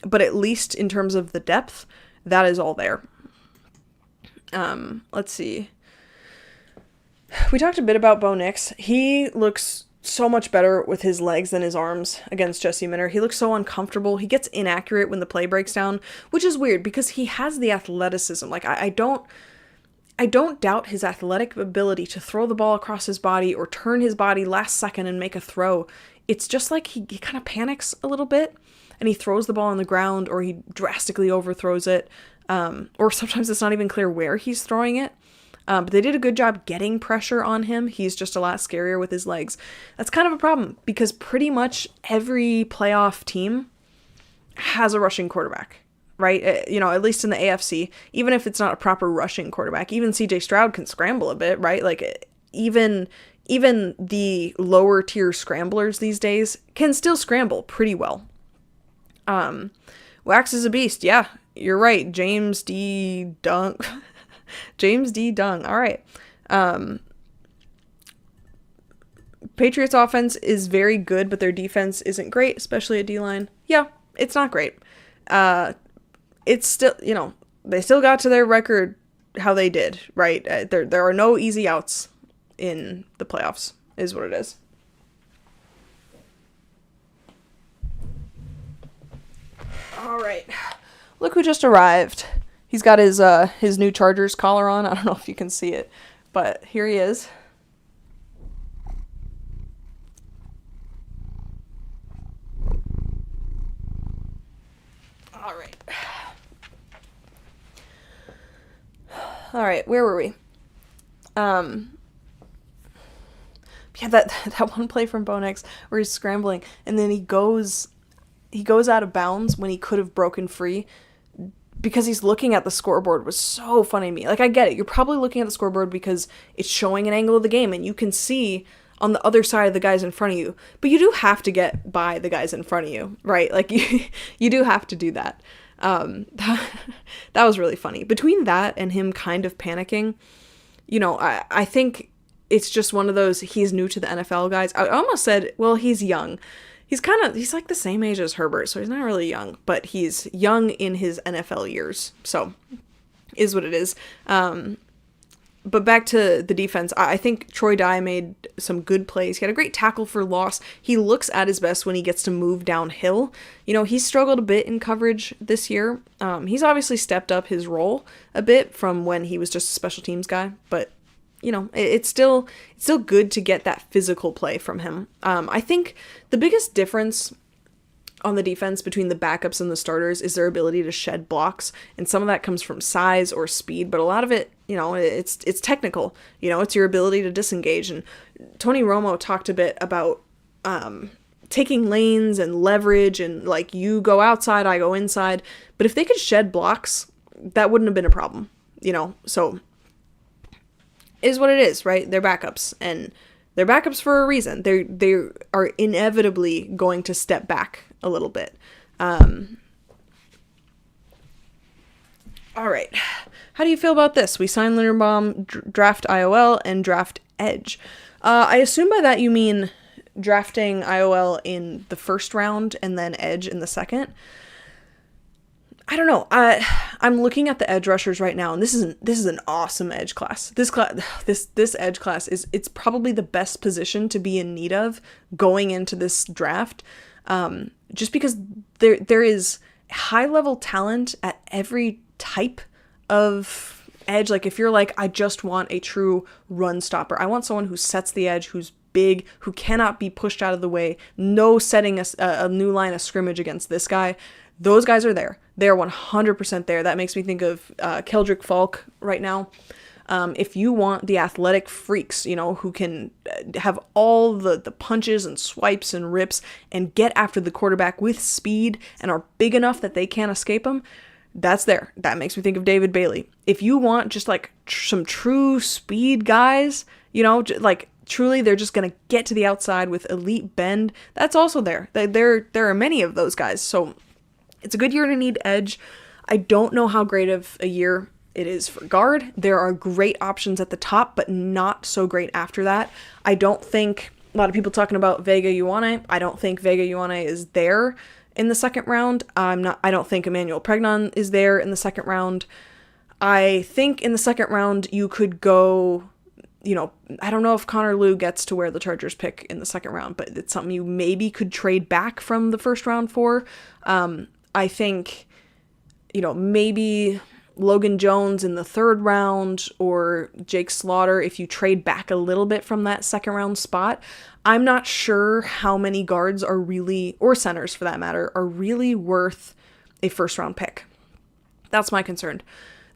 But at least in terms of the depth, that is all there. Let's see. We talked a bit about Bo Nix. He looks so much better with his legs than his arms against Jesse Minter. He looks so uncomfortable. He gets inaccurate when the play breaks down, which is weird because he has the athleticism. Like I don't doubt his athletic ability to throw the ball across his body or turn his body last second and make a throw. It's just like he kind of panics a little bit and he throws the ball on the ground or he drastically overthrows it. Or sometimes it's not even clear where he's throwing it. But they did a good job getting pressure on him. He's just a lot scarier with his legs. That's kind of a problem because pretty much every playoff team has a rushing quarterback, right? At least in the AFC, even if it's not a proper rushing quarterback, even CJ Stroud can scramble a bit, right? Like even the lower tier scramblers these days can still scramble pretty well. Wax is a beast. Yeah, you're right. James D. Dunk. James D. Dung. All right. Patriots offense is very good, but their defense isn't great, especially at D-line. Yeah, it's not great. It's still, they still got to their record how they did, right? There are no easy outs in the playoffs, is what it is. All right. Look who just arrived. He's got his new Chargers collar on. I don't know if you can see it, but here he is. All right, where were we? Yeah, that one play from Bo Nix where he's scrambling and then he goes out of bounds when he could have broken free. because he's looking at the scoreboard was so funny to me. Like, I get it. You're probably looking at the scoreboard because it's showing an angle of the game and you can see on the other side of the guys in front of you. But you do have to get by the guys in front of you, right? Like, you do have to do that. That was really funny. Between that and him kind of panicking, I think it's just one of those he's new to the NFL guys. I almost said, well, he's young. He's like the same age as Herbert, so he's not really young, but he's young in his NFL years. So, is what it is. But back to the defense, I think Troy Dye made some good plays. He had a great tackle for loss. He looks at his best when he gets to move downhill. He's struggled a bit in coverage this year. He's obviously stepped up his role a bit from when he was just a special teams guy, but it's still good to get that physical play from him. I think the biggest difference on the defense between the backups and the starters is their ability to shed blocks, and some of that comes from size or speed, but a lot of it, it's technical. It's your ability to disengage. And Tony Romo talked a bit about taking lanes and leverage, and like, you go outside, I go inside. But if they could shed blocks, that wouldn't have been a problem. So is what it is, right? They're backups, and they're backups for a reason. They are inevitably going to step back a little bit. All right. How do you feel about this? We signed Linderbaum, draft IOL, and draft edge. I assume by that you mean drafting IOL in the first round and then edge in the second. I don't know. I'm looking at the edge rushers right now, and this is an awesome edge class. This edge class it's probably the best position to be in need of going into this draft, just because there is high level talent at every type of edge. Like, if you're like, I just want a true run stopper, I want someone who sets the edge, who's big, who cannot be pushed out of the way, no setting a new line of scrimmage against this guy. Those guys are there. They're 100% there. That makes me think of Keldrick Falk right now. If you want the athletic freaks, who can have all the punches and swipes and rips and get after the quarterback with speed and are big enough that they can't escape them, that's there. That makes me think of David Bailey. If you want just like some true speed guys, like truly they're just going to get to the outside with elite bend, that's also there. There are many of those guys. So it's a good year to need edge. I don't know how great of a year it is for guard. There are great options at the top, but not so great after that. I don't think a lot of people talking about Vega Ioane. I don't think Vega Ioane is there in the second round. I don't think Emmanuel Pregnon is there in the second round. I think in the second round you could go, I don't know if Connor Lew gets to where the Chargers pick in the second round, but it's something you maybe could trade back from the first round for. I think, maybe Logan Jones in the third round or Jake Slaughter if you trade back a little bit from that second round spot. I'm not sure how many guards are really, or centers for that matter, are really worth a first round pick. That's my concern.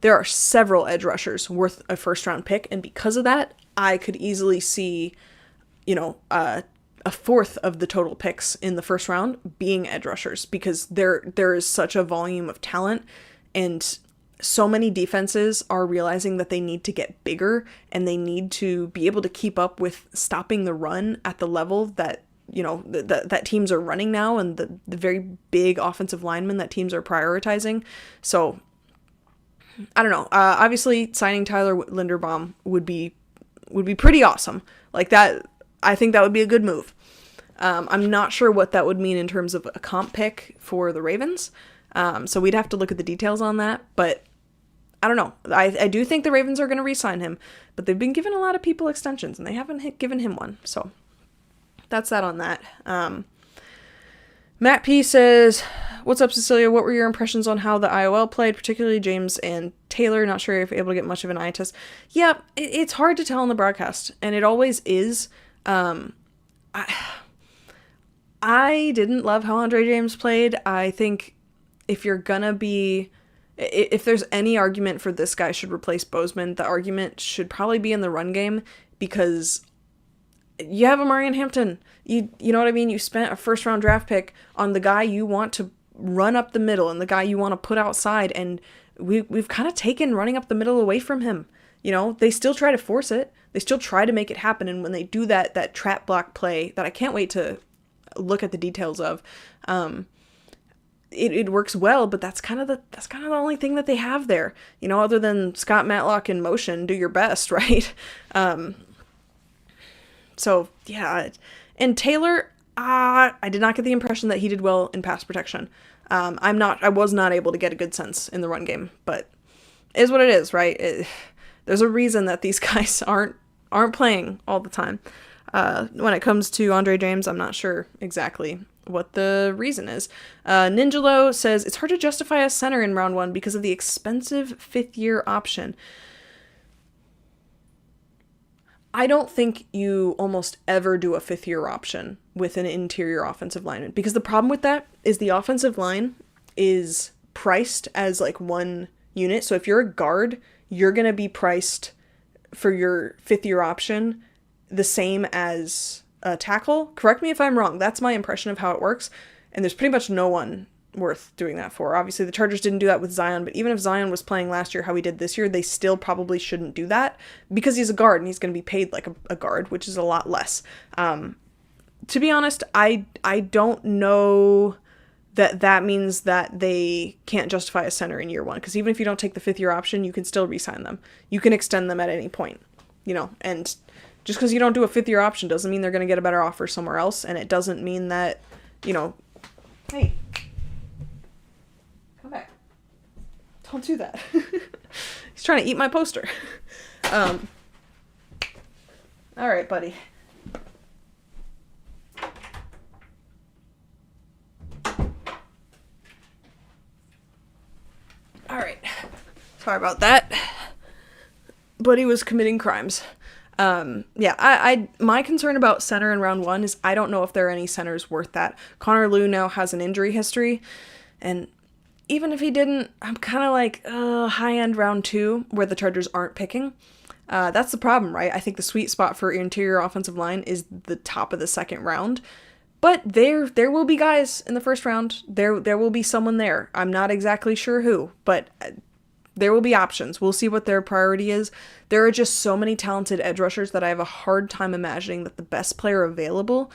There are several edge rushers worth a first round pick, and because of that, I could easily see, a fourth of the total picks in the first round being edge rushers, because there is such a volume of talent, and so many defenses are realizing that they need to get bigger and they need to be able to keep up with stopping the run at the level that that teams are running now, and the very big offensive linemen that teams are prioritizing. So I don't know. Obviously signing Tyler Linderbaum would be pretty awesome. Like that, I think that would be a good move. I'm not sure what that would mean in terms of a comp pick for the Ravens. So we'd have to look at the details on that, but I don't know. I do think the Ravens are going to re-sign him, but they've been giving a lot of people extensions and they haven't given him one. So that's that on that. Matt P says, what's up, Cecilia? What were your impressions on how the IOL played, particularly James and Taylor? Not sure if you're able to get much of an eye test. Yeah, it's hard to tell in the broadcast, and it always is. I didn't love how Andre James played. I think if there's any argument for this guy should replace Bozeman, the argument should probably be in the run game, because you have Amarian Hampton. You know what I mean? You spent a first round draft pick on the guy you want to run up the middle and the guy you want to put outside, and we've kind of taken running up the middle away from him. You know, they still try to force it. They still try to make it happen, and when they do that trap block play that I can't wait to look at the details of, it works well, but that's kind of the only thing that they have there, you know, other than Scott Matlock in motion, do your best, right? So yeah, and Taylor, I did not get the impression that he did well in pass protection. I was not able to get a good sense in the run game, but it is what it is, right? There's a reason that these guys aren't playing all the time. When it comes to Andre James, I'm not sure exactly what the reason is. Ninjalo says, it's hard to justify a center in round 1 because of the expensive 5th-year option. I don't think you almost ever do a 5th-year option with an interior offensive lineman, because the problem with that is the offensive line is priced as like one unit. So if you're a guard, you're going to be priced for your 5th-year option the same as a tackle. Correct me if I'm wrong. That's my impression of how it works. And there's pretty much no one worth doing that for. Obviously, the Chargers didn't do that with Zion, but even if Zion was playing last year how he did this year, they still probably shouldn't do that because he's a guard and he's going to be paid like a guard, which is a lot less. To be honest, I don't know that means that they can't justify a center in year 1, because even if you don't take the 5th-year option, you can still re-sign them. You can extend them at any point, you know, and just because you don't do a 5th-year option doesn't mean they're going to get a better offer somewhere else, and it doesn't mean that, you know, hey, come back. Don't do that. He's trying to eat my poster. All right, buddy. All right. Sorry about that. Buddy was committing crimes. Yeah, my concern about center in round 1 is I don't know if there are any centers worth that. Connor Lew now has an injury history, and even if he didn't, I'm kind of like, high-end round 2, where the Chargers aren't picking. That's the problem, right? I think the sweet spot for interior offensive line is the top of the 2nd round. But there will be guys in the 1st round. There will be someone there. I'm not exactly sure who, but there will be options. We'll see what their priority is. There are just so many talented edge rushers that I have a hard time imagining that the best player available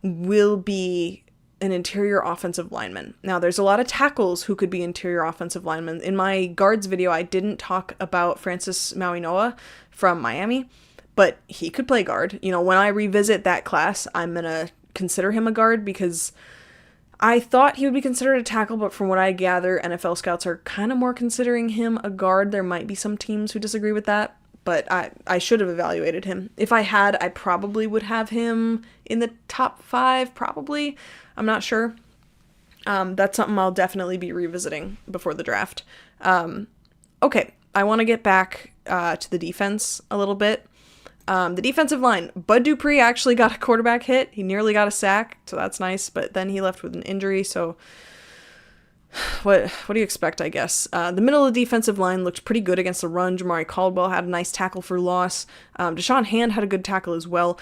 will be an interior offensive lineman. Now, there's a lot of tackles who could be interior offensive linemen. In my guards video, I didn't talk about Francis Mauigoa from Miami, but he could play guard. You know, when I revisit that class, I'm going to consider him a guard because I thought he would be considered a tackle, but from what I gather, NFL scouts are kind of more considering him a guard. There might be some teams who disagree with that, but I should have evaluated him. If I had, I probably would have him in the top 5, probably. I'm not sure. That's something I'll definitely be revisiting before the draft. Okay, I want to get back to the defense a little bit. The defensive line, Bud Dupree actually got a quarterback hit. He nearly got a sack, so that's nice, but then he left with an injury, so what do you expect, I guess? The middle of the defensive line looked pretty good against the run. Jamari Caldwell had a nice tackle for loss. Deshaun Hand had a good tackle as well.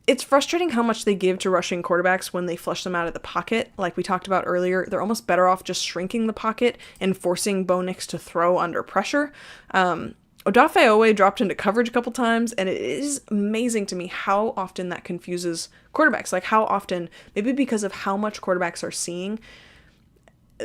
It's frustrating how much they give to rushing quarterbacks when they flush them out of the pocket. Like we talked about earlier, they're almost better off just shrinking the pocket and forcing Bo Nix to throw under pressure. Odafe Owe dropped into coverage a couple times, and it is amazing to me how often that confuses quarterbacks. Like how often, maybe because of how much quarterbacks are seeing,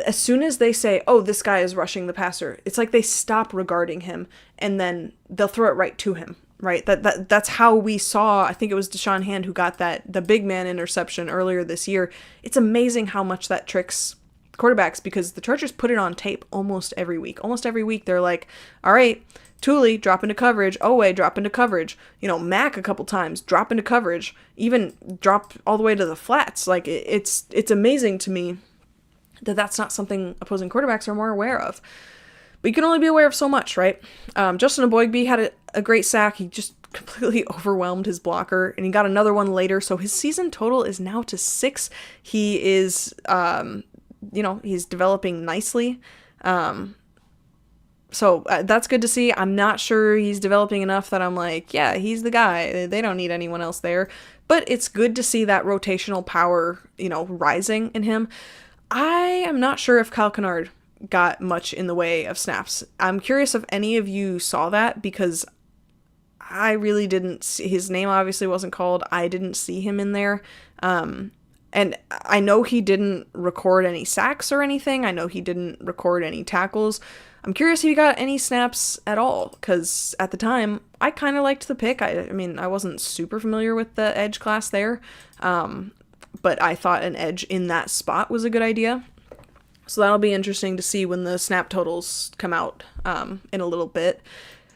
as soon as they say, oh, this guy is rushing the passer, it's like they stop regarding him, and then they'll throw it right to him, right? That's how we saw, I think it was Deshaun Hand who got the big man interception earlier this year. It's amazing how much that tricks quarterbacks, because the Chargers put it on tape almost every week. Almost every week they're like, all right, Thule, drop into coverage. Owe, drop into coverage. You know, Mack a couple times, drop into coverage. Even drop all the way to the flats. Like, it's amazing to me that that's not something opposing quarterbacks are more aware of. But you can only be aware of so much, right? Justin Aboigbe had a great sack. He just completely overwhelmed his blocker, and he got another one later. So his season total is now to 6. He is, he's developing nicely. So that's good to see. I'm not sure he's developing enough that I'm like, yeah, he's the guy. They don't need anyone else there. But it's good to see that rotational power, rising in him. I am not sure if Kyle Kennard got much in the way of snaps. I'm curious if any of you saw that, because I really didn't see, his name obviously wasn't called. I didn't see him in there. And I know he didn't record any sacks or anything. I know he didn't record any tackles. I'm curious if he got any snaps at all, because at the time, I kind of liked the pick. I mean, I wasn't super familiar with the edge class there, but I thought an edge in that spot was a good idea. So that'll be interesting to see when the snap totals come out in a little bit,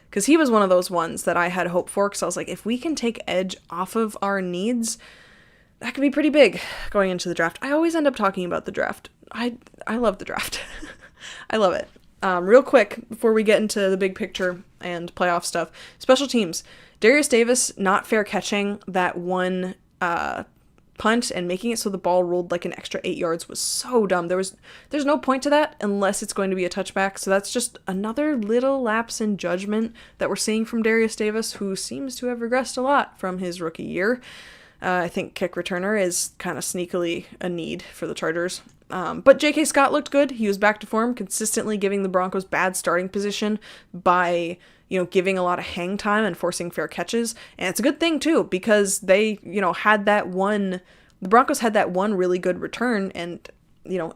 because he was one of those ones that I had hope for, because I was like, if we can take edge off of our needs, that could be pretty big going into the draft. I always end up talking about the draft. I love the draft. I love it. Real quick, before we get into the big picture and playoff stuff, special teams. Darius Davis not fair catching that one punt and making it so the ball rolled like an extra 8 yards was so dumb. There's no point to that unless it's going to be a touchback. So that's just another little lapse in judgment that we're seeing from Darius Davis, who seems to have regressed a lot from his rookie year. I think kick returner is kind of sneakily a need for the Chargers. But J.K. Scott looked good. He was back to form, consistently giving the Broncos bad starting position by, giving a lot of hang time and forcing fair catches. And it's a good thing, too, because they, had the Broncos had that one really good return, and,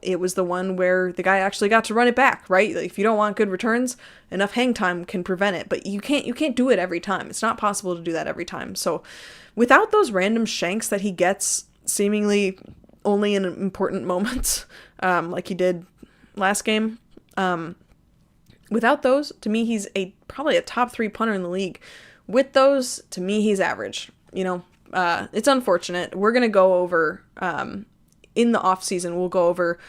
it was the one where the guy actually got to run it back, right? If you don't want good returns, enough hang time can prevent it, but you can't do it every time. It's not possible to do that every time. So without those random shanks that he gets seemingly only in important moments, like he did last game, without those, to me, he's probably a top 3 punter in the league. With those, to me, he's average. It's unfortunate. We're going to go over, in the off season, we'll go over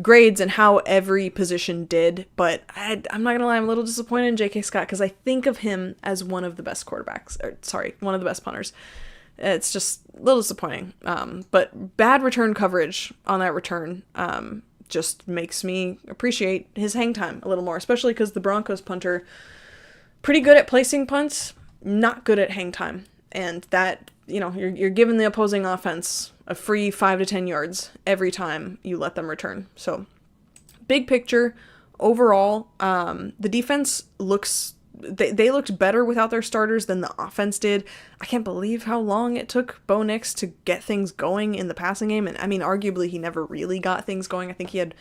grades and how every position did, but I'm not going to lie, I'm a little disappointed in J.K. Scott, because I think of him as one of the best one of the best punters. It's just a little disappointing. But bad return coverage on that return just makes me appreciate his hang time a little more, especially because the Broncos punter, pretty good at placing punts, not good at hang time. And that, you're giving the opposing offense a free 5 to 10 yards every time you let them return. So big picture, overall, the defense they looked better without their starters than the offense did. I can't believe how long it took Bo Nix to get things going in the passing game. And I mean, arguably, he never really got things going. I think he had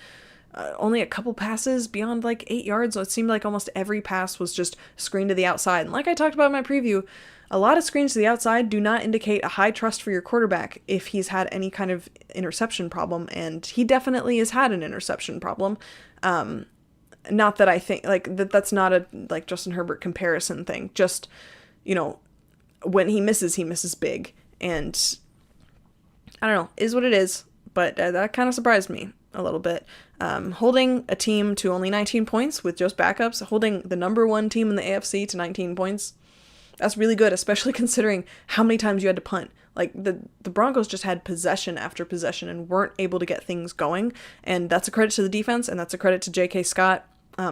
only a couple passes beyond like 8 yards. So it seemed like almost every pass was just screen to the outside. And like I talked about in my preview, a lot of screens to the outside do not indicate a high trust for your quarterback if he's had any kind of interception problem. And he definitely has had an interception problem. Not that I think that's not a Justin Herbert comparison thing. Just, when he misses big, and I don't know, is what it is. But that kind of surprised me a little bit. Holding a team to only 19 points with just backups, holding the number 1 team in the AFC to 19 points, that's really good, especially considering how many times you had to punt. Like, the Broncos just had possession after possession and weren't able to get things going. And that's a credit to the defense, and that's a credit to J.K. Scott,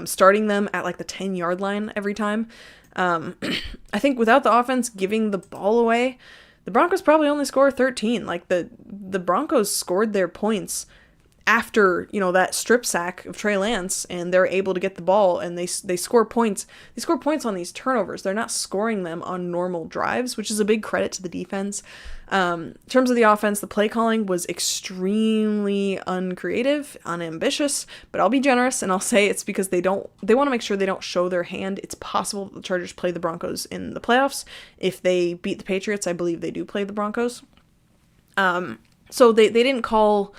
starting them at, the 10-yard line every time. I think without the offense giving the ball away, the Broncos probably only score 13. The Broncos scored their points after, that strip sack of Trey Lance, and they're able to get the ball, and they score points. They score points on these turnovers. They're not scoring them on normal drives, which is a big credit to the defense. In terms of the offense, the play calling was extremely uncreative, unambitious, but I'll be generous and I'll say it's because they want to make sure they don't show their hand. It's possible that the Chargers play the Broncos in the playoffs. If they beat the Patriots, I believe they do play the Broncos. So they didn't call...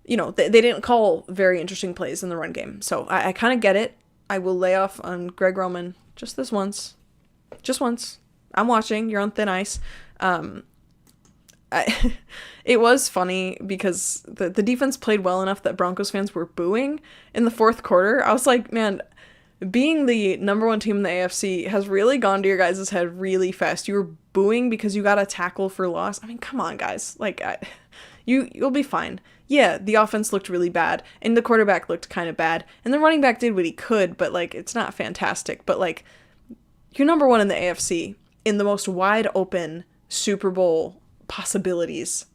they didn't call very interesting plays in the run game. So I kind of get it. I will lay off on Greg Roman just this once. Just once. I'm watching. You're on thin ice. It was funny because the defense played well enough that Broncos fans were booing in the fourth quarter. I was like, man, being the number 1 team in the AFC has really gone to your guys' head really fast. You were booing because you got a tackle for loss. I mean, come on, guys. You'll be fine. Yeah, the offense looked really bad, and the quarterback looked kind of bad, and the running back did what he could, but, it's not fantastic. But, you're number 1 in the AFC in the most wide-open Super Bowl possibilities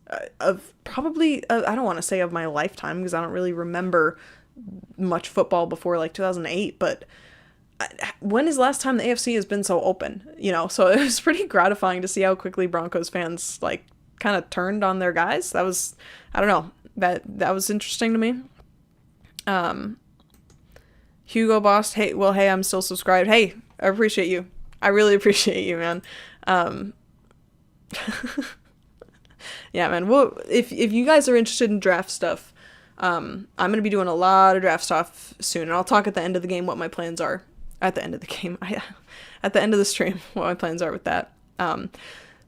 of probably, I don't want to say of my lifetime because I don't really remember much football before like 2008, but when is the last time the AFC has been so open? So it was pretty gratifying to see how quickly Broncos fans like kind of turned on their guys. That was, I don't know, that was interesting to me. Hugo Boss, hey, I'm still subscribed. Hey, I appreciate you. I really appreciate you, man. Yeah, man. Well, if you guys are interested in draft stuff, I'm going to be doing a lot of draft stuff soon, and I'll talk at the end of the game what my plans are. At the end of the game, at the end of the stream, what my plans are with that. But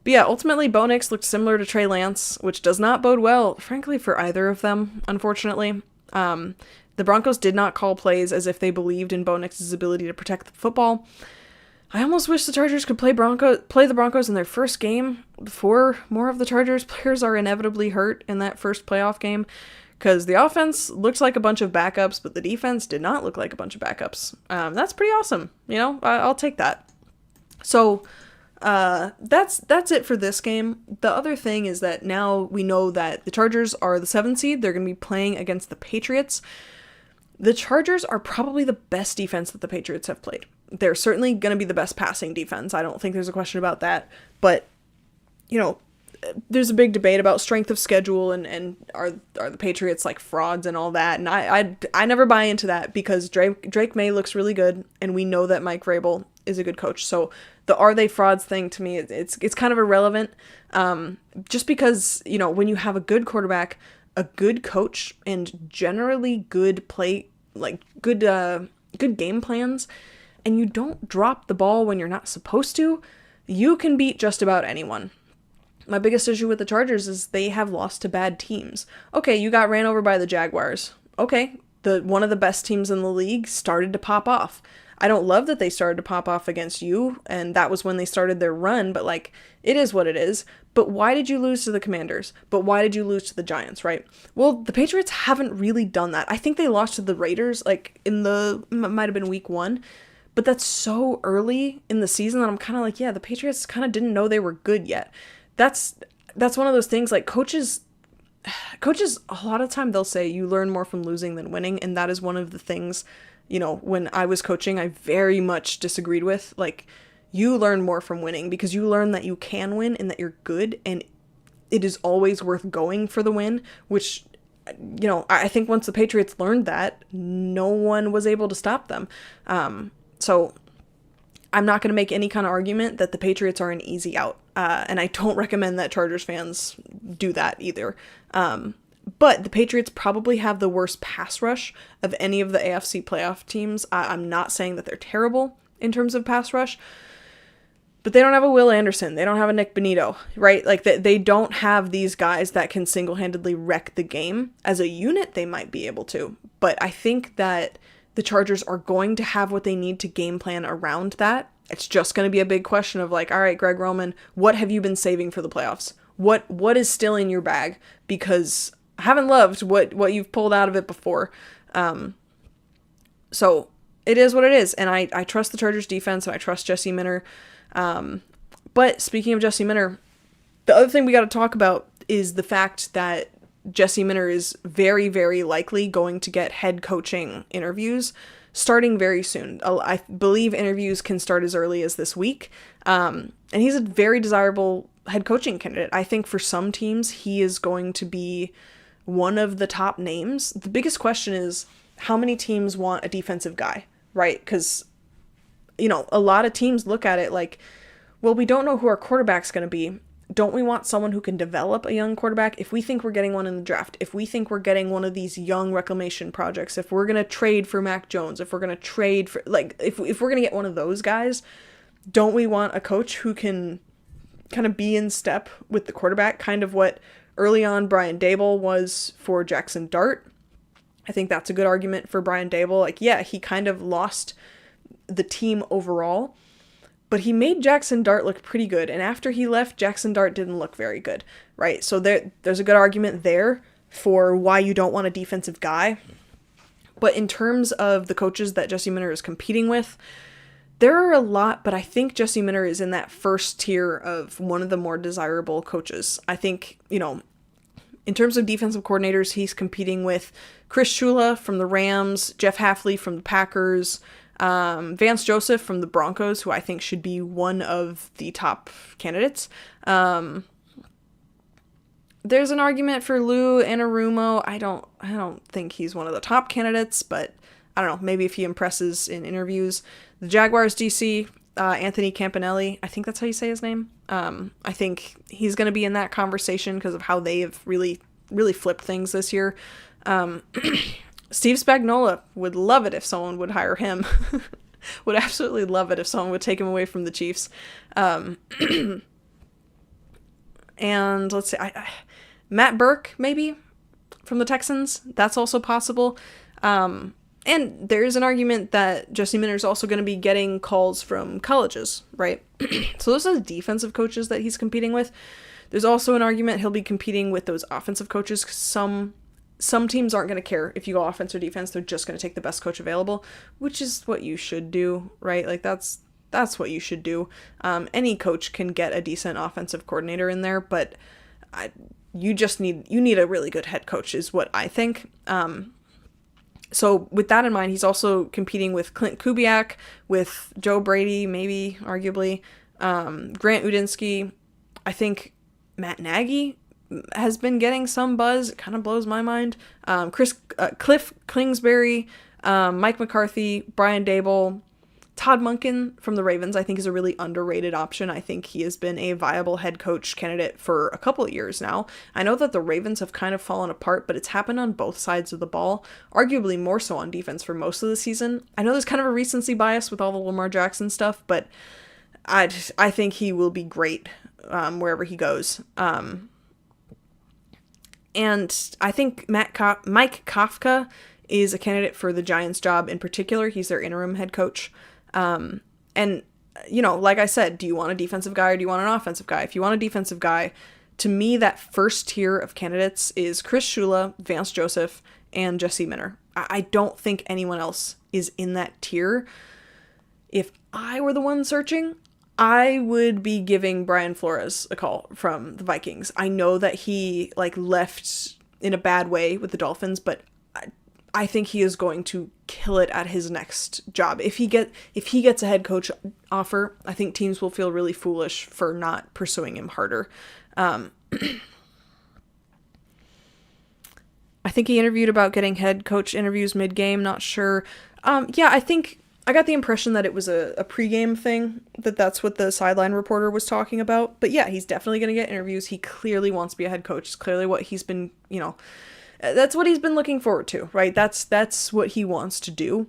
yeah, ultimately, Bo Nix looked similar to Trey Lance, which does not bode well, frankly, for either of them, unfortunately. The Broncos did not call plays as if they believed in Bo Nix's ability to protect the football. I almost wish the Chargers could play the Broncos in their first game before more of the Chargers players are inevitably hurt in that first playoff game, because the offense looks like a bunch of backups, but the defense did not look like a bunch of backups. That's pretty awesome. I'll take that. So that's it for this game. The other thing is that now we know that the Chargers are the 7th seed. They're going to be playing against the Patriots. The Chargers are probably the best defense that the Patriots have played. They're certainly going to be the best passing defense. I don't think there's a question about that. But, there's a big debate about strength of schedule and are the Patriots like frauds and all that. And I never buy into that because Drake May looks really good, and we know that Mike Vrabel is a good coach. So the are they frauds thing to me, it's kind of irrelevant. Just because, when you have a good quarterback, a good coach, and generally good play, like good game plans, and you don't drop the ball when you're not supposed to, you can beat just about anyone. My biggest issue with the Chargers is they have lost to bad teams. Okay, you got ran over by the Jaguars. Okay, one of the best teams in the league started to pop off. I don't love that they started to pop off against you, and that was when they started their run, but it is what it is. But why did you lose to the Commanders? But why did you lose to the Giants, right? Well, the Patriots haven't really done that. I think they lost to the Raiders, might have been week 1, but that's so early in the season that I'm kind of the Patriots kind of didn't know they were good yet. That's one of those things, coaches, a lot of time they'll say you learn more from losing than winning, and that is one of the things, when I was coaching, I very much disagreed with. You learn more from winning because you learn that you can win and that you're good, and it is always worth going for the win, which, I think once the Patriots learned that, no one was able to stop them. So I'm not going to make any kind of argument that the Patriots are an easy out. And I don't recommend that Chargers fans do that either. But the Patriots probably have the worst pass rush of any of the AFC playoff teams. I'm not saying that they're terrible in terms of pass rush, but they don't have a Will Anderson. They don't have a Nick Bonito, right? They don't have these guys that can single-handedly wreck the game. As a unit, they might be able to. But I think that the Chargers are going to have what they need to game plan around that. It's just going to be a big question of all right, Greg Roman, what have you been saving for the playoffs? What is still in your bag? Because I haven't loved what you've pulled out of it before. So it is what it is. And I trust the Chargers defense, and I trust Jesse Minter. But speaking of Jesse Minter, the other thing we got to talk about is the fact that Jesse Minter is very, very likely going to get head coaching interviews starting very soon. I believe interviews can start as early as this week. And he's a very desirable head coaching candidate. I think for some teams, he is going to be one of the top names. The biggest question is how many teams want a defensive guy, right? Because, a lot of teams look at it well, we don't know who our quarterback's going to be. Don't we want someone who can develop a young quarterback? If we think we're getting one in the draft, if we think we're getting one of these young reclamation projects, if we're going to trade for Mac Jones, if we're going to trade for, if we're going to get one of those guys, don't we want a coach who can kind of be in step with the quarterback, kind of what early on Brian Daboll was for Jackson Dart? I think that's a good argument for Brian Daboll. He kind of lost the team overall, but he made Jackson Dart look pretty good. And after he left, Jackson Dart didn't look very good, right? So there's a good argument there for why you don't want a defensive guy. But in terms of the coaches that Jesse Minter is competing with, there are a lot, but I think Jesse Minter is in that first tier of one of the more desirable coaches. I think, in terms of defensive coordinators, he's competing with Chris Shula from the Rams, Jeff Hafley from the Packers, Vance Joseph from the Broncos, who I think should be one of the top candidates. There's an argument for Lou Anarumo. I don't think he's one of the top candidates, but I don't know, maybe if he impresses in interviews. The Jaguars DC, Anthony Campanelli, I think that's how you say his name. I think he's going to be in that conversation because of how they have really, really flipped things this year. Steve Spagnuolo, would love it if someone would hire him. Would absolutely love it if someone would take him away from the Chiefs. And let's see, Matt Burke, maybe, from the Texans. That's also possible. And there's an argument that Jesse Minter is also going to be getting calls from colleges, right? So those are the defensive coaches that he's competing with. There's also an argument he'll be competing with those offensive coaches. Some teams aren't going to care if you go offense or defense. They're just going to take the best coach available, which is what you should do, right? Like that's what you should do. Any coach can get a decent offensive coordinator in there, but you need a really good head coach is what I think. So with that in mind, he's also competing with Clint Kubiak, with Joe Brady, maybe, arguably, Grant Udinsky. I think Matt Nagy has been getting some buzz. It kind of blows my mind. Cliff Kingsbury, Mike McCarthy, Brian Dable, Todd Monken from the Ravens, I think, is a really underrated option. I think he has been a viable head coach candidate for a couple of years now. I know that the Ravens have kind of fallen apart, but it's happened on both sides of the ball, arguably more so on defense for most of the season. I know there's kind of a recency bias with all the Lamar Jackson stuff, but I think he will be great wherever he goes. And I think Mike Kafka is a candidate for the Giants job in particular. He's their interim head coach. And, like I said, do you want a defensive guy or do you want an offensive guy? If you want a defensive guy, to me, that first tier of candidates is Chris Shula, Vance Joseph, and Jesse Minter. I don't think anyone else is in that tier. If I were the one searching, I would be giving Brian Flores a call from the Vikings. I know that he left in a bad way with the Dolphins, but I think he is going to kill it at his next job. If he gets a head coach offer, I think teams will feel really foolish for not pursuing him harder. I think he interviewed about getting head coach interviews mid-game, not sure. I think I got the impression that it was a pregame thing, that's what the sideline reporter was talking about. But yeah, he's definitely going to get interviews. He clearly wants to be a head coach. It's clearly what he's been, that's what he's been looking forward to, right? That's what he wants to do.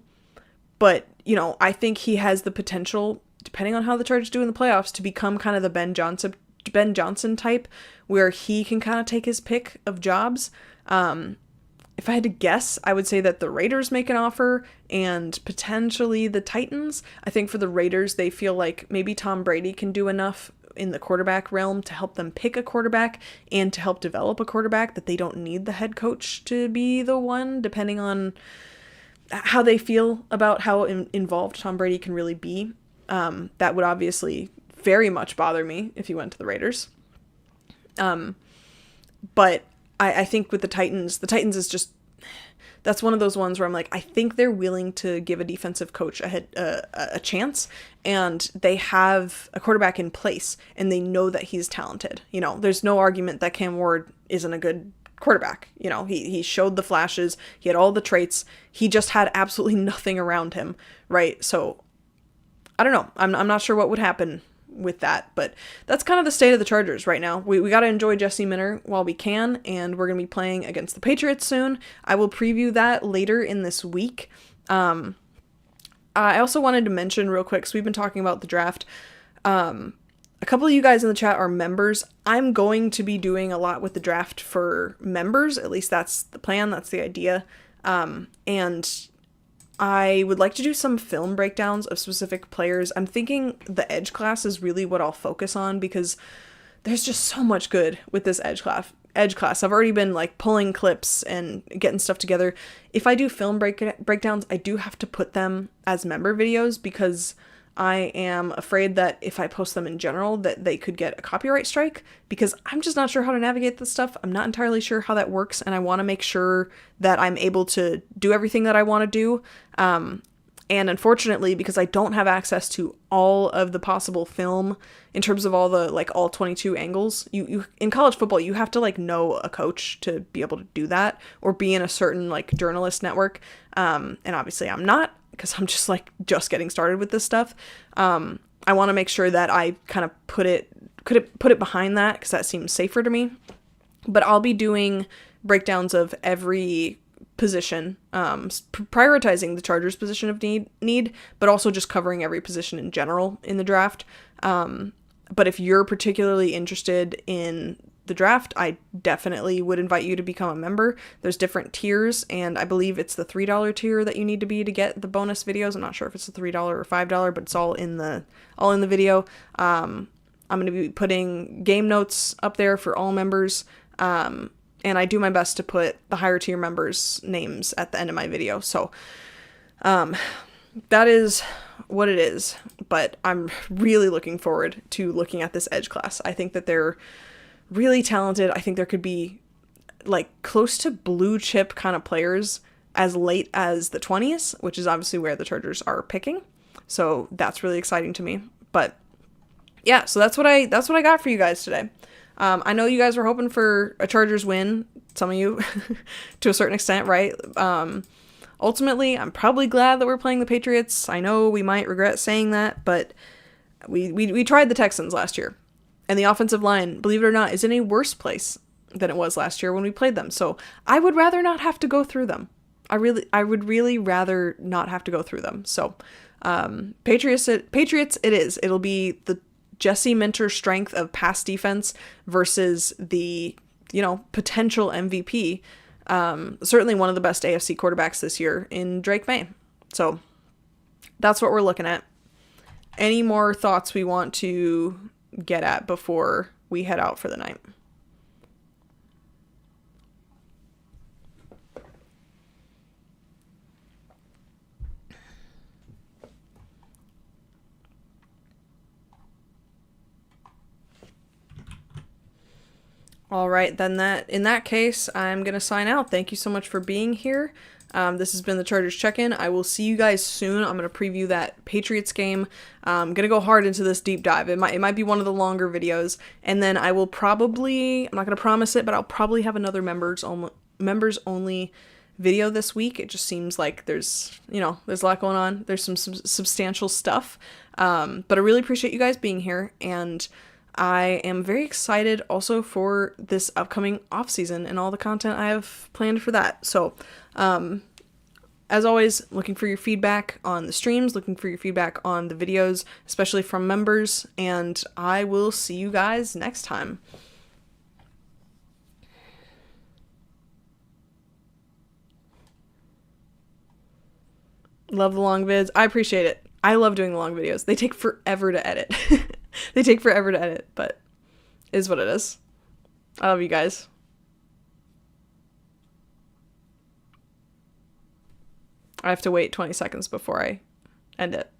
But, I think he has the potential, depending on how the Chargers do in the playoffs, to become kind of the Ben Johnson type, where he can kind of take his pick of jobs. If I had to guess, I would say that the Raiders make an offer and potentially the Titans. I think for the Raiders, they feel like maybe Tom Brady can do enough in the quarterback realm to help them pick a quarterback and to help develop a quarterback, that they don't need the head coach to be the one, depending on how they feel about how involved Tom Brady can really be. That would obviously very much bother me if he went to the Raiders. But I think with the Titans is just, that's one of those ones where I'm like, I think they're willing to give a defensive coach a chance, and they have a quarterback in place, and they know that he's talented. There's no argument that Cam Ward isn't a good quarterback. He showed the flashes, he had all the traits, he just had absolutely nothing around him, right? So I don't know. I'm not sure what would happen with that, but that's kind of the state of the Chargers right now. We got to enjoy Jesse Minter while we can, and we're going to be playing against the Patriots soon. I will preview that later in this week. I also wanted to mention real quick, so we've been talking about the draft. A couple of you guys in the chat are members. I'm going to be doing a lot with the draft for members. At least that's the plan. That's the idea. And I would like to do some film breakdowns of specific players. I'm thinking the edge class is really what I'll focus on, because there's just so much good with this edge class. I've already been pulling clips and getting stuff together. If I do film breakdowns, I do have to put them as member videos, because I am afraid that if I post them in general, that they could get a copyright strike, because I'm just not sure how to navigate this stuff. I'm not entirely sure how that works, and I want to make sure that I'm able to do everything that I want to do. And unfortunately, because I don't have access to all of the possible film in terms of all the, like, all 22 angles, you in college football, you have to, like, know a coach to be able to do that, or be in a certain, like, journalist network. And obviously I'm not, because I'm just getting started with this stuff. I want to make sure that I kind of put it behind that, because that seems safer to me. But I'll be doing breakdowns of every position, prioritizing the Chargers' position of need, but also just covering every position in general in the draft. But if you're particularly interested in the draft, I definitely would invite you to become a member. There's different tiers, and I believe it's the $3 tier that you need to be to get the bonus videos. I'm not sure if it's the $3 or $5, but it's all in the video. I'm going to be putting game notes up there for all members. And I do my best to put the higher tier members' names at the end of my video. So, that is what it is. But I'm really looking forward to looking at this edge class. I think that they're really talented. I think there could be, like, close to blue chip kind of players as late as the 20s, which is obviously where the Chargers are picking. So that's really exciting to me. But yeah, so that's what I got for you guys today. I know you guys were hoping for a Chargers win, some of you, to a certain extent, right? Ultimately, I'm probably glad that we're playing the Patriots. I know we might regret saying that, but we tried the Texans last year. And the offensive line, believe it or not, is in a worse place than it was last year when we played them. So I would rather not have to go through them. I would really rather not have to go through them. So Patriots it is. It'll be the Jesse Minter strength of pass defense versus the, potential MVP. Certainly one of the best AFC quarterbacks this year in Drake May. So that's what we're looking at. Any more thoughts we want to get at before we head out for the night? All right, then in that case, I'm going to sign out. Thank you so much for being here. This has been the Chargers Check-In. I will see you guys soon. I'm going to preview that Patriots game. I'm going to go hard into this deep dive. It might be one of the longer videos. And then I will probably, I'm not going to promise it, but I'll probably have another members only video this week. It just seems like there's a lot going on. There's some substantial stuff. But I really appreciate you guys being here, and I am very excited also for this upcoming off season and all the content I have planned for that. So, as always, looking for your feedback on the streams, looking for your feedback on the videos, especially from members, and I will see you guys next time. Love the long vids. I appreciate it. I love doing the long videos. They take forever to edit. They take forever to edit, but it is what it is. I love you guys. I have to wait 20 seconds before I end it.